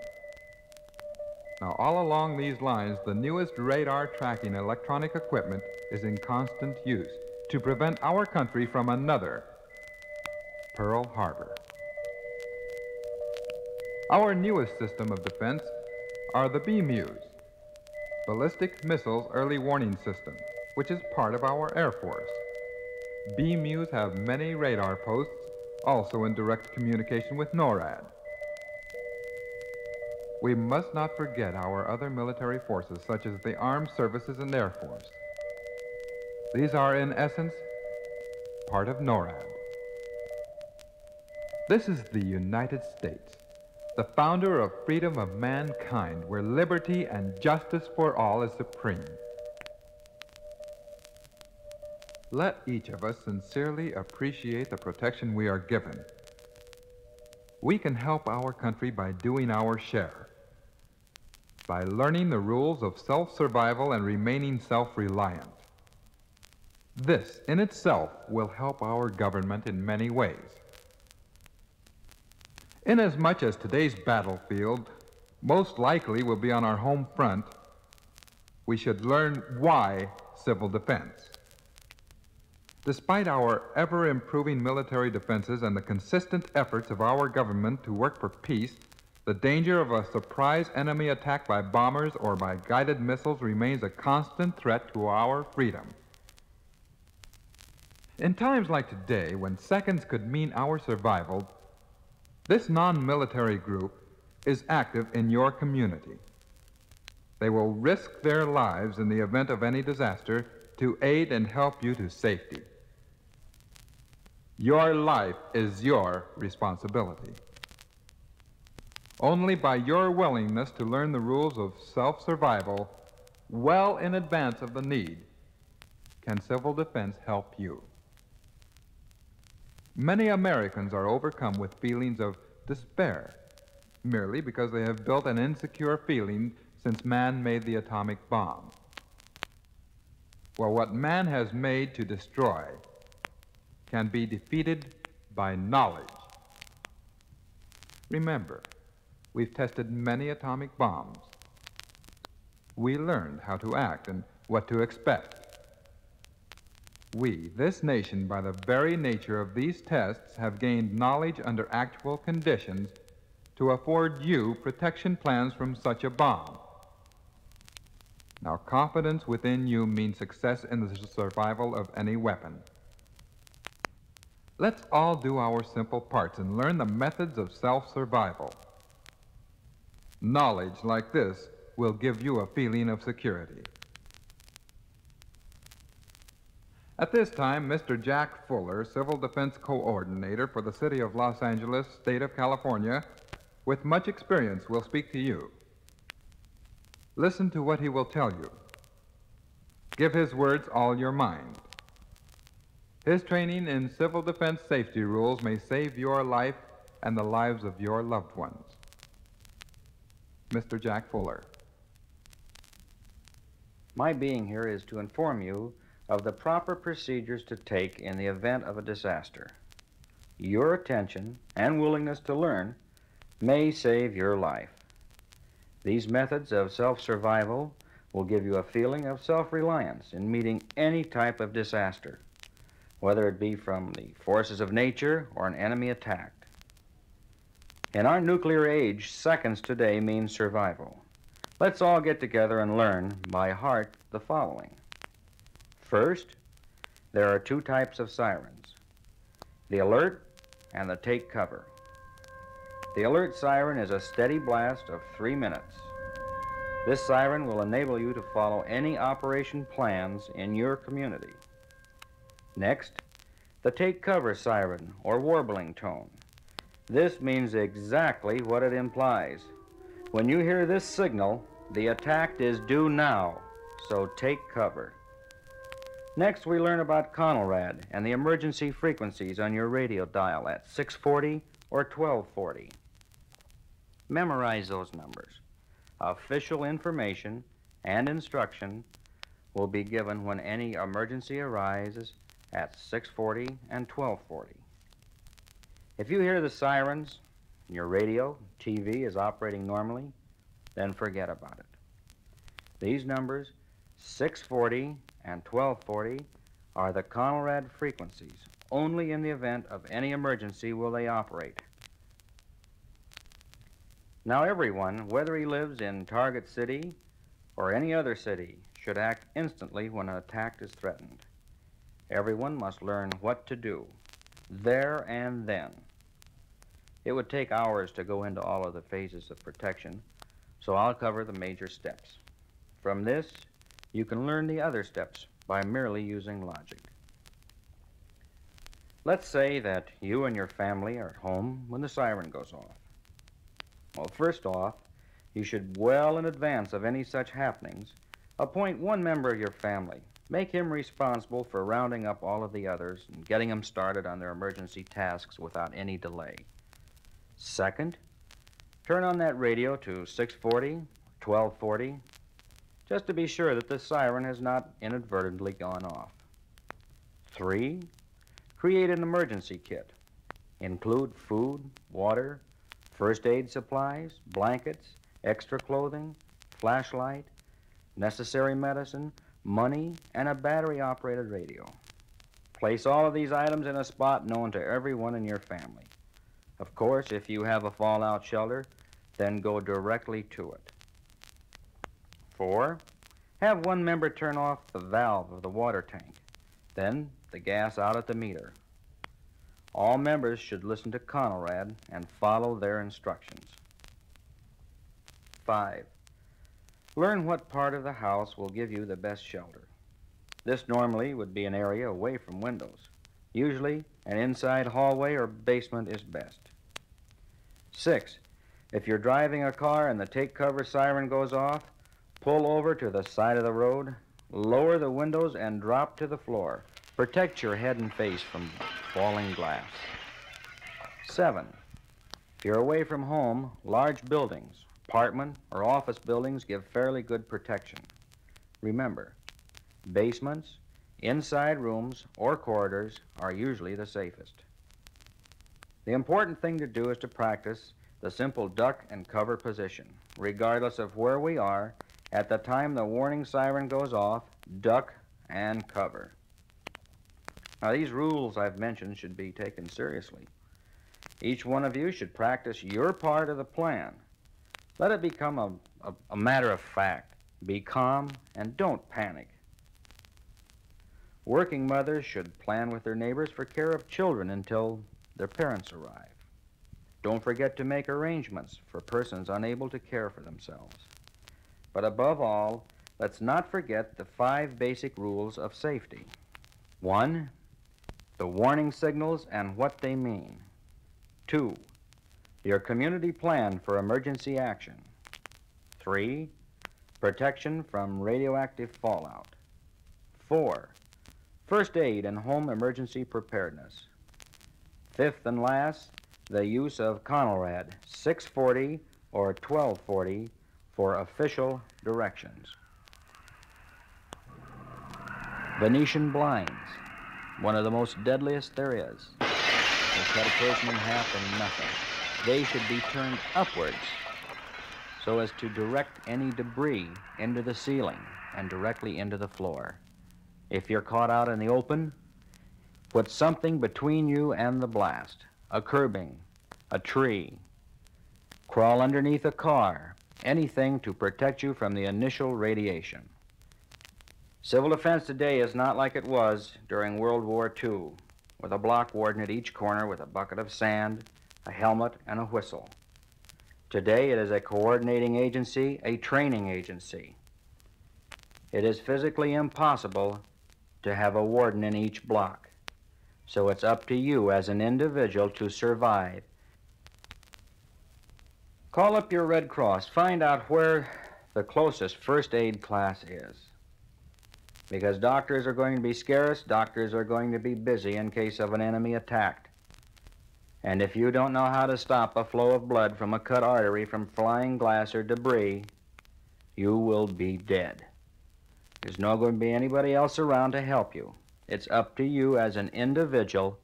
Now, all along these lines, the newest radar tracking electronic equipment is in constant use to prevent our country from another Pearl Harbor. Our newest system of defense are the BMUs, Ballistic Missiles Early Warning System, which is part of our Air Force. BMUs have many radar posts, also in direct communication with NORAD. We must not forget our other military forces, such as the Armed Services and Air Force. These are, in essence, part of NORAD. This is the United States, the founder of freedom of mankind, where liberty and justice for all is supreme. Let each of us sincerely appreciate the protection we are given. We can help our country by doing our share, by learning the rules of self-survival and remaining self-reliant. This, in itself, will help our government in many ways. Inasmuch as today's battlefield most likely will be on our home front, we should learn why civil defense. Despite our ever-improving military defenses and the consistent efforts of our government to work for peace, the danger of a surprise enemy attack by bombers or by guided missiles remains a constant threat to our freedom. In times like today, when seconds could mean our survival, this non-military group is active in your community. They will risk their lives in the event of any disaster to aid and help you to safety. Your life is your responsibility. Only by your willingness to learn the rules of self-survival well in advance of the need can civil defense help you. Many Americans are overcome with feelings of despair merely because they have built an insecure feeling since man made the atomic bomb. Well, what man has made to destroy can be defeated by knowledge. Remember, we've tested many atomic bombs. We learned how to act and what to expect. We, this nation, by the very nature of these tests, have gained knowledge under actual conditions to afford you protection plans from such a bomb. Now, confidence within you means success in the survival of any weapon. Let's all do our simple parts and learn the methods of self-survival. Knowledge like this will give you a feeling of security. At this time, Mr. Jack Fuller, Civil Defense Coordinator for the City of Los Angeles, State of California, with much experience, will speak to you. Listen to what he will tell you. Give his words all your mind. His training in civil defense safety rules may save your life and the lives of your loved ones. Mr. Jack Fuller. My being here is to inform you of the proper procedures to take in the event of a disaster. Your attention and willingness to learn may save your life. These methods of self-survival will give you a feeling of self-reliance in meeting any type of disaster, whether it be from the forces of nature or an enemy attack. In our nuclear age, seconds today mean survival. Let's all get together and learn by heart the following. First, there are two types of sirens, the alert and the take cover. The alert siren is a steady blast of 3 minutes. This siren will enable you to follow any operation plans in your community. Next, the take cover siren or warbling tone. This means exactly what it implies. When you hear this signal, the attack is due now, so take cover. Next, we learn about CONELRAD and the emergency frequencies on your radio dial at 640 or 1240. Memorize those numbers. Official information and instruction will be given when any emergency arises at 640 and 1240. If you hear the sirens and your radio, TV is operating normally, then forget about it. These numbers, 640 and 1240, are the CONELRAD frequencies. Only in the event of any emergency will they operate. Now everyone, whether he lives in Target City or any other city, should act instantly when an attack is threatened. Everyone must learn what to do, there and then. It would take hours to go into all of the phases of protection, so I'll cover the major steps. From this, you can learn the other steps by merely using logic. Let's say that you and your family are at home when the siren goes off. Well, first off, you should, well in advance of any such happenings, appoint one member of your family. Make him responsible for rounding up all of the others and getting them started on their emergency tasks without any delay. Second, turn on that radio to 640, 1240, just to be sure that the siren has not inadvertently gone off. 3, create an emergency kit. Include food, water, first aid supplies, blankets, extra clothing, flashlight, necessary medicine, money, and a battery-operated radio. Place all of these items in a spot known to everyone in your family. Of course, if you have a fallout shelter, then go directly to it. 4, have one member turn off the valve of the water tank. Then the gas out at the meter. All members should listen to Conrad and follow their instructions. 5. Learn what part of the house will give you the best shelter. This normally would be an area away from windows. Usually, an inside hallway or basement is best. 6. If you're driving a car and the take cover siren goes off, pull over to the side of the road, lower the windows, and drop to the floor. Protect your head and face from falling glass. 7. If you're away from home, large buildings, apartment or office buildings give fairly good protection. Remember, basements, inside rooms, or corridors are usually the safest. The important thing to do is to practice the simple duck and cover position. Regardless of where we are, at the time the warning siren goes off, duck and cover. Now, these rules I've mentioned should be taken seriously. Each one of you should practice your part of the plan. Let it become a matter of fact. Be calm and don't panic. Working mothers should plan with their neighbors for care of children until their parents arrive. Don't forget to make arrangements for persons unable to care for themselves. But above all, let's not forget the 5 basic rules of safety. 1, the warning signals and what they mean. 2, your community plan for emergency action. 3, protection from radioactive fallout. 4, first aid and home emergency preparedness. 5th and last, the use of Conrad 640 or 1240 for official directions. Venetian blinds, one of the most deadliest there is. They cut a person in half for nothing. They should be turned upwards so as to direct any debris into the ceiling and directly into the floor. If you're caught out in the open, put something between you and the blast. A curbing, a tree. Crawl underneath a car. Anything to protect you from the initial radiation. Civil defense today is not like it was during World War II, with a block warden at each corner with a bucket of sand, a helmet, and a whistle. Today it is a coordinating agency, a training agency. It is physically impossible to have a warden in each block, so it's up to you as an individual to survive. Call up your Red Cross. Find out where the closest first aid class is. Because doctors are going to be scarce, doctors are going to be busy in case of an enemy attack. And if you don't know how to stop a flow of blood from a cut artery from flying glass or debris, you will be dead. There's not going to be anybody else around to help you. It's up to you as an individual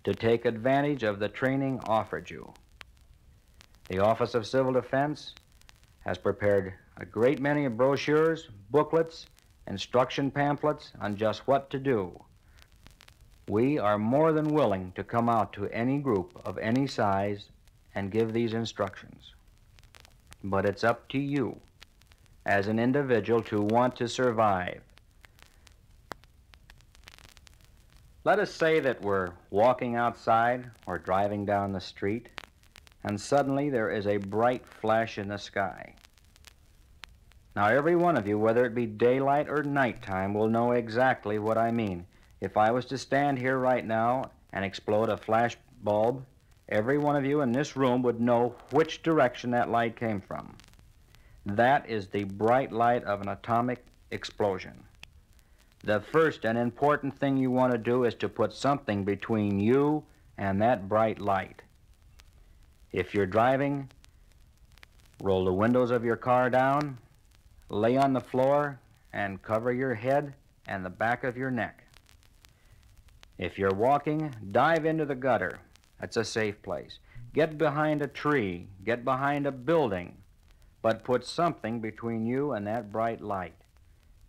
to take advantage of the training offered you. The Office of Civil Defense has prepared a great many brochures, booklets, instruction pamphlets on just what to do. We are more than willing to come out to any group of any size and give these instructions. But it's up to you as an individual to want to survive. Let us say that we're walking outside or driving down the street, and suddenly there is a bright flash in the sky. Now, every one of you, whether it be daylight or nighttime, will know exactly what I mean. If I was to stand here right now and explode a flash bulb, every one of you in this room would know which direction that light came from. That is the bright light of an atomic explosion. The first and important thing you want to do is to put something between you and that bright light. If you're driving, roll the windows of your car down, lay on the floor, and cover your head and the back of your neck. If you're walking, dive into the gutter. That's a safe place. Get behind a tree, get behind a building, but put something between you and that bright light,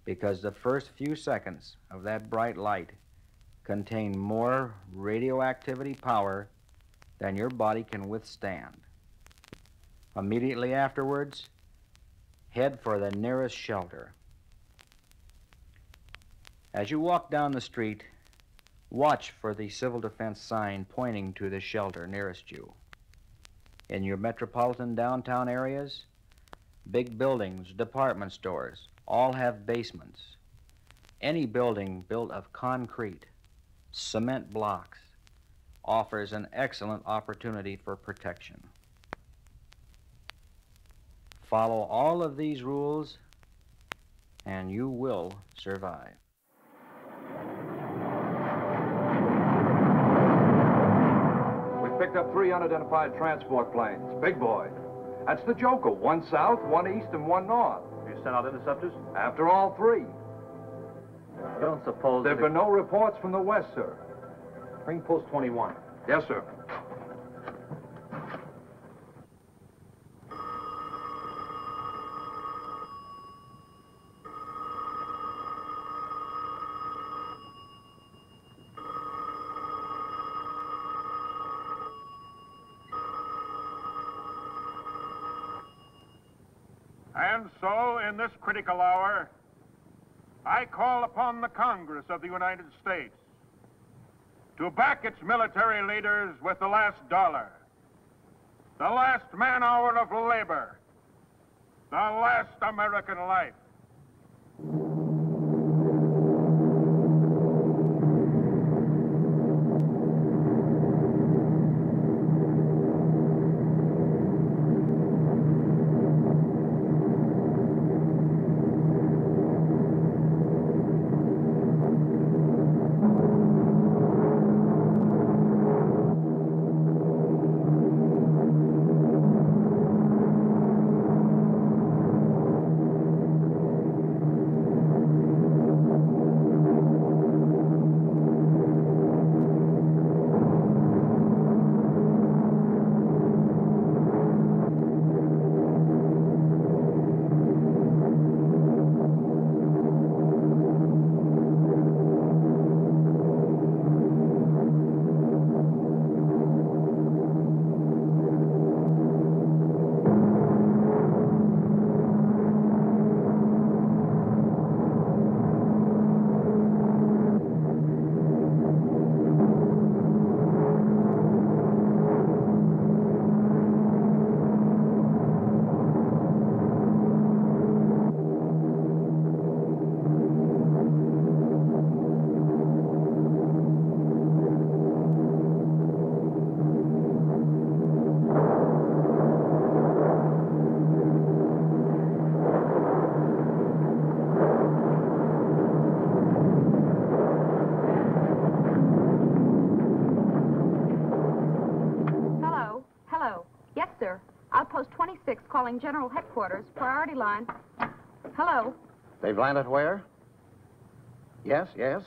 because the first few seconds of that bright light contain more radioactivity power than your body can withstand. Immediately afterwards, head for the nearest shelter. As you walk down the street, Watch for the civil defense sign pointing to the shelter nearest you. In your metropolitan downtown areas, big buildings, department stores, all have basements. Any building built of concrete, cement blocks, offers an excellent opportunity for protection. Follow all of these rules, and you will survive. We've picked up 3 unidentified transport planes, big boys. That's the joker, 1 south, 1 east, and 1 north. You sent out interceptors? After all 3. You don't suppose There have been no reports from the west, sir. Bring post 21. Yes, sir. And so, in this critical hour, I call upon the Congress of the United States to back its military leaders with the last dollar, the last man-hour of labor, the last American life. Outpost 26 calling General Headquarters, priority line. Hello? They've landed where? Yes, yes.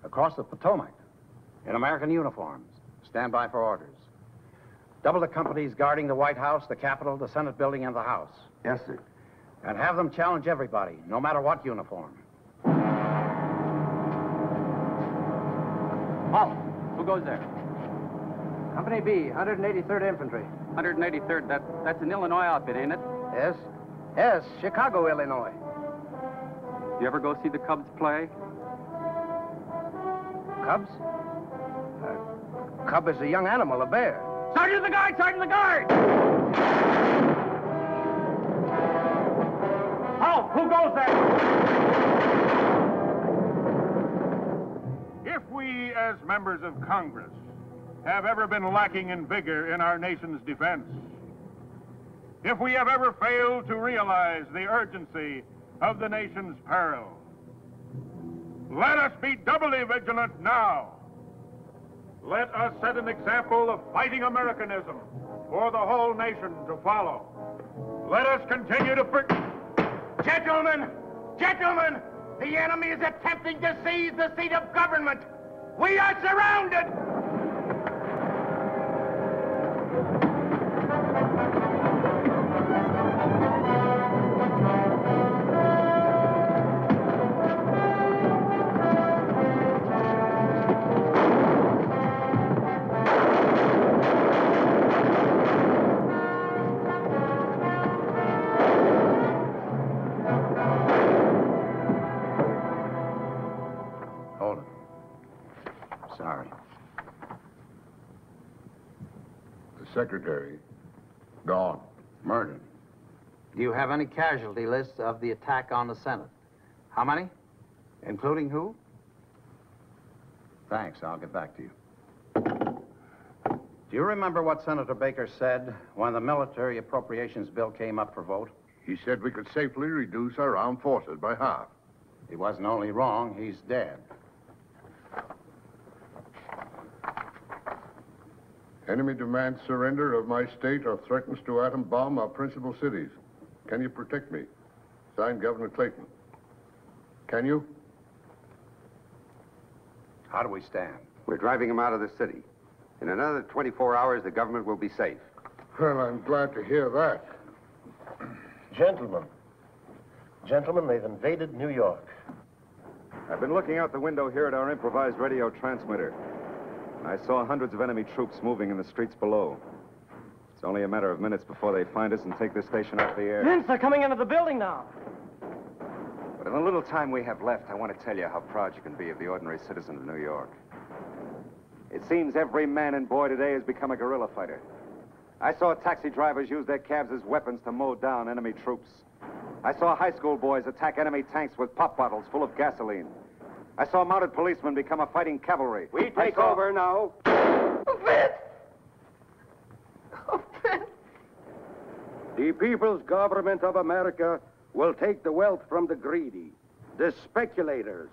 Across the Potomac. In American uniforms. Stand by for orders. Double the companies guarding the White House, the Capitol, the Senate building, and the House. Yes, sir. And have them challenge everybody, no matter what uniform. Halt! Who goes there? Company B, 183rd Infantry. 183rd. That's an Illinois outfit, ain't it? Yes. Yes, Chicago, Illinois. You ever go see the Cubs play? Cubs? Cub is a young animal, a bear. Sergeant the guard! Sergeant the guard! Halt! Who goes there? If we, as members of Congress, have ever been lacking in vigor in our nation's defense, if we have ever failed to realize the urgency of the nation's peril, let us be doubly vigilant now. Let us set an example of fighting Americanism for the whole nation to follow. Let us continue to... Gentlemen! Gentlemen! The enemy is attempting to seize the seat of government! We are surrounded! secretary. Gone. Murdered. Do you have any casualty lists of the attack on the Senate? How many? Including who? Thanks. I'll get back to you. Do you remember what Senator Baker said when the military appropriations bill came up for vote? He said we could safely reduce our armed forces by half. He wasn't only wrong, he's dead. Enemy demands surrender of my state or threatens to atom bomb our principal cities. Can you protect me? Signed, Governor Clayton. Can you? How do we stand? We're driving him out of the city. In another 24 hours, the government will be safe. Well, I'm glad to hear that. Gentlemen, they've invaded New York. I've been looking out the window here at our improvised radio transmitter. I saw hundreds of enemy troops moving in the streets below. It's only a matter of minutes before they find us and take this station off the air. Vince, they're coming into the building now. But in the little time we have left, I want to tell you how proud you can be of the ordinary citizen of New York. It seems every man and boy today has become a guerrilla fighter. I saw taxi drivers use their cabs as weapons to mow down enemy troops. I saw high school boys attack enemy tanks with pop bottles full of gasoline. I saw mounted policemen become a fighting cavalry. We take over now. The People's Government of America will take the wealth from the greedy, the speculators,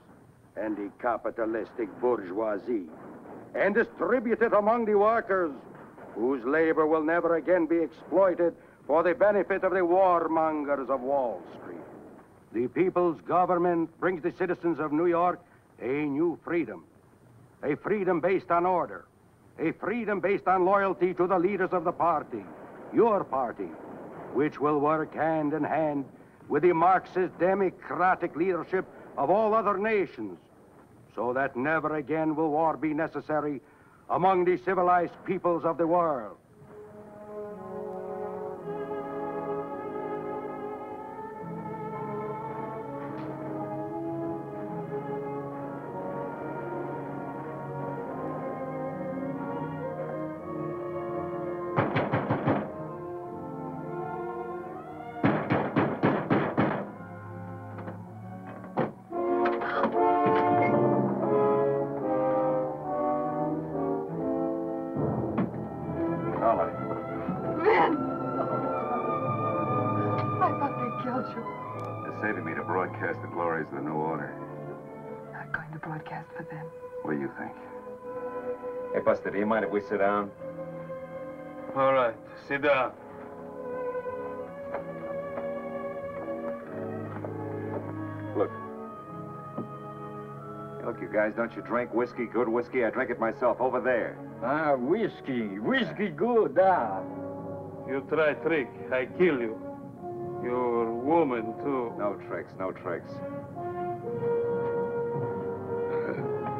and the capitalistic bourgeoisie, and distribute it among the workers, whose labor will never again be exploited for the benefit of the warmongers of Wall Street. The People's Government brings the citizens of New York a new freedom, a freedom based on order, a freedom based on loyalty to the leaders of the party, your party, which will work hand in hand with the Marxist democratic leadership of all other nations, so that never again will war be necessary among the civilized peoples of the world. Saving me to broadcast the glories of the new order. Not going to broadcast for them. What do you think? Hey, Buster, do you mind if we sit down? All right, sit down. Look. Hey, look, you guys, don't you drink whiskey, good whiskey? I drink it myself over there. Ah, whiskey. Whiskey good, ah. You try trick, I kill you. You're woman, too. No tricks, no tricks.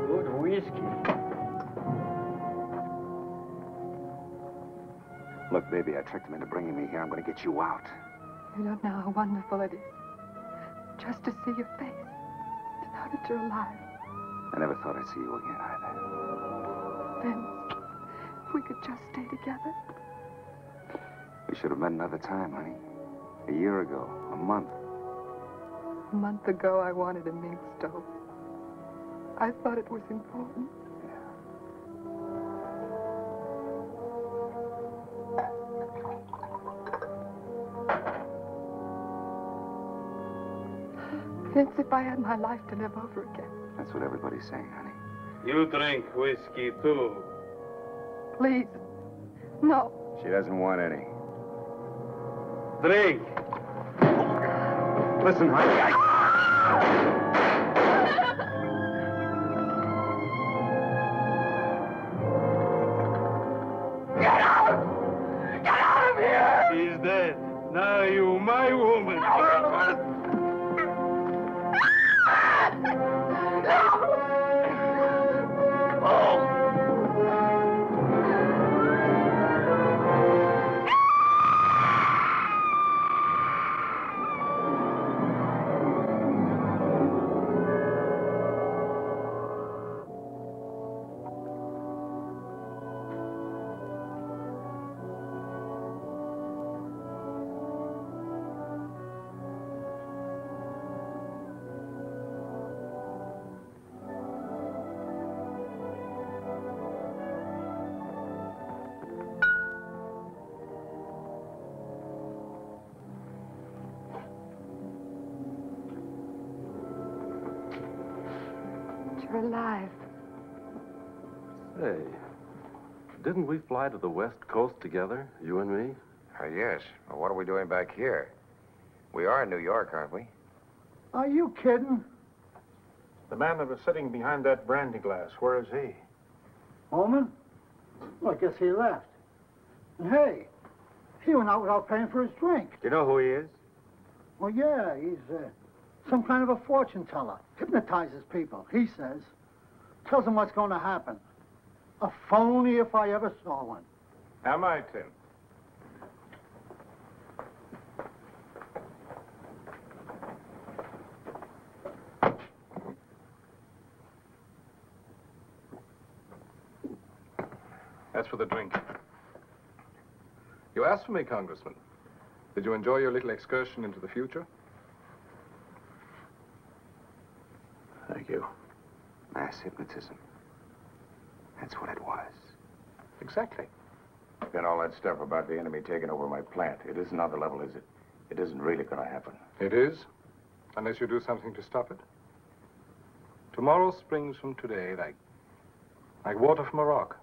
Good whiskey. Look, baby, I tricked him into bringing me here. I'm going to get you out. You don't know how wonderful it is. Just to see your face. To know that you're alive. I never thought I'd see you again, either. Vince, if we could just stay together. We should have met another time, honey. A year ago, a month. A month ago, I wanted a mink stove. I thought it was important. Vince, if I had my life to live over again. That's what everybody's saying, honey. You drink whiskey, too. Please. No. She doesn't want any. Drink. Listen, honey, Get out! Get out of here! He's dead. Now you, my woman. you're alive. Say, didn't we fly to the West Coast together, you and me? Yes. Well, what are we doing back here? We are in New York, aren't we? Are you kidding? The man that was sitting behind that brandy glass, where is he? Holman? Well, I guess he left. And hey, he went out without paying for his drink. Do you know who he is? Well, yeah, he's some kind of a fortune teller. Hypnotizes people, he says. Tells them what's going to happen. A phony if I ever saw one. Am I, Tim? That's for the drink. You asked for me, Congressman. Did you enjoy your little excursion into the future? Thank you. Mass hypnotism. That's what it was. Exactly. Then all that stuff about the enemy taking over my plant, it isn't on the level, is it? It isn't really going to happen. It is, unless you do something to stop it. Tomorrow springs from today like water from a rock.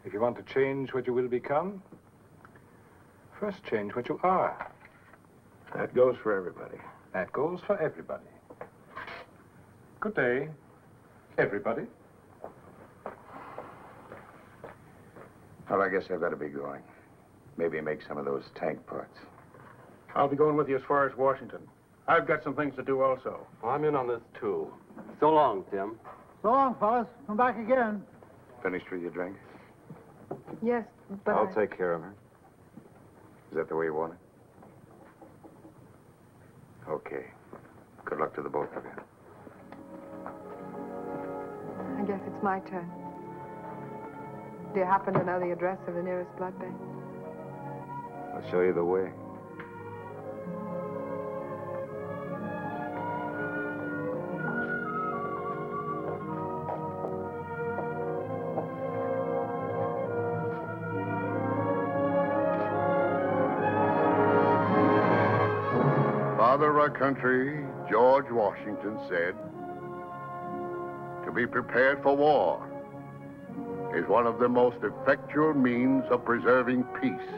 If you want to change what you will become, first change what you are. That goes for everybody. That goes for everybody. Good day, everybody. Well, I guess I've got to be going. Maybe make some of those tank parts. I'll be going with you as far as Washington. I've got some things to do also. Well, I'm in on this, too. So long, Tim. So long, fellas. Come back again. Finished with your drink? Yes, but I'll take care of her. Is that the way you want it? Okay. Good luck to the both of you. I guess it's my turn. Do you happen to know the address of the nearest blood bank? I'll show you the way. Father of our country, George Washington, said, "To be prepared for war is one of the most effectual means of preserving peace."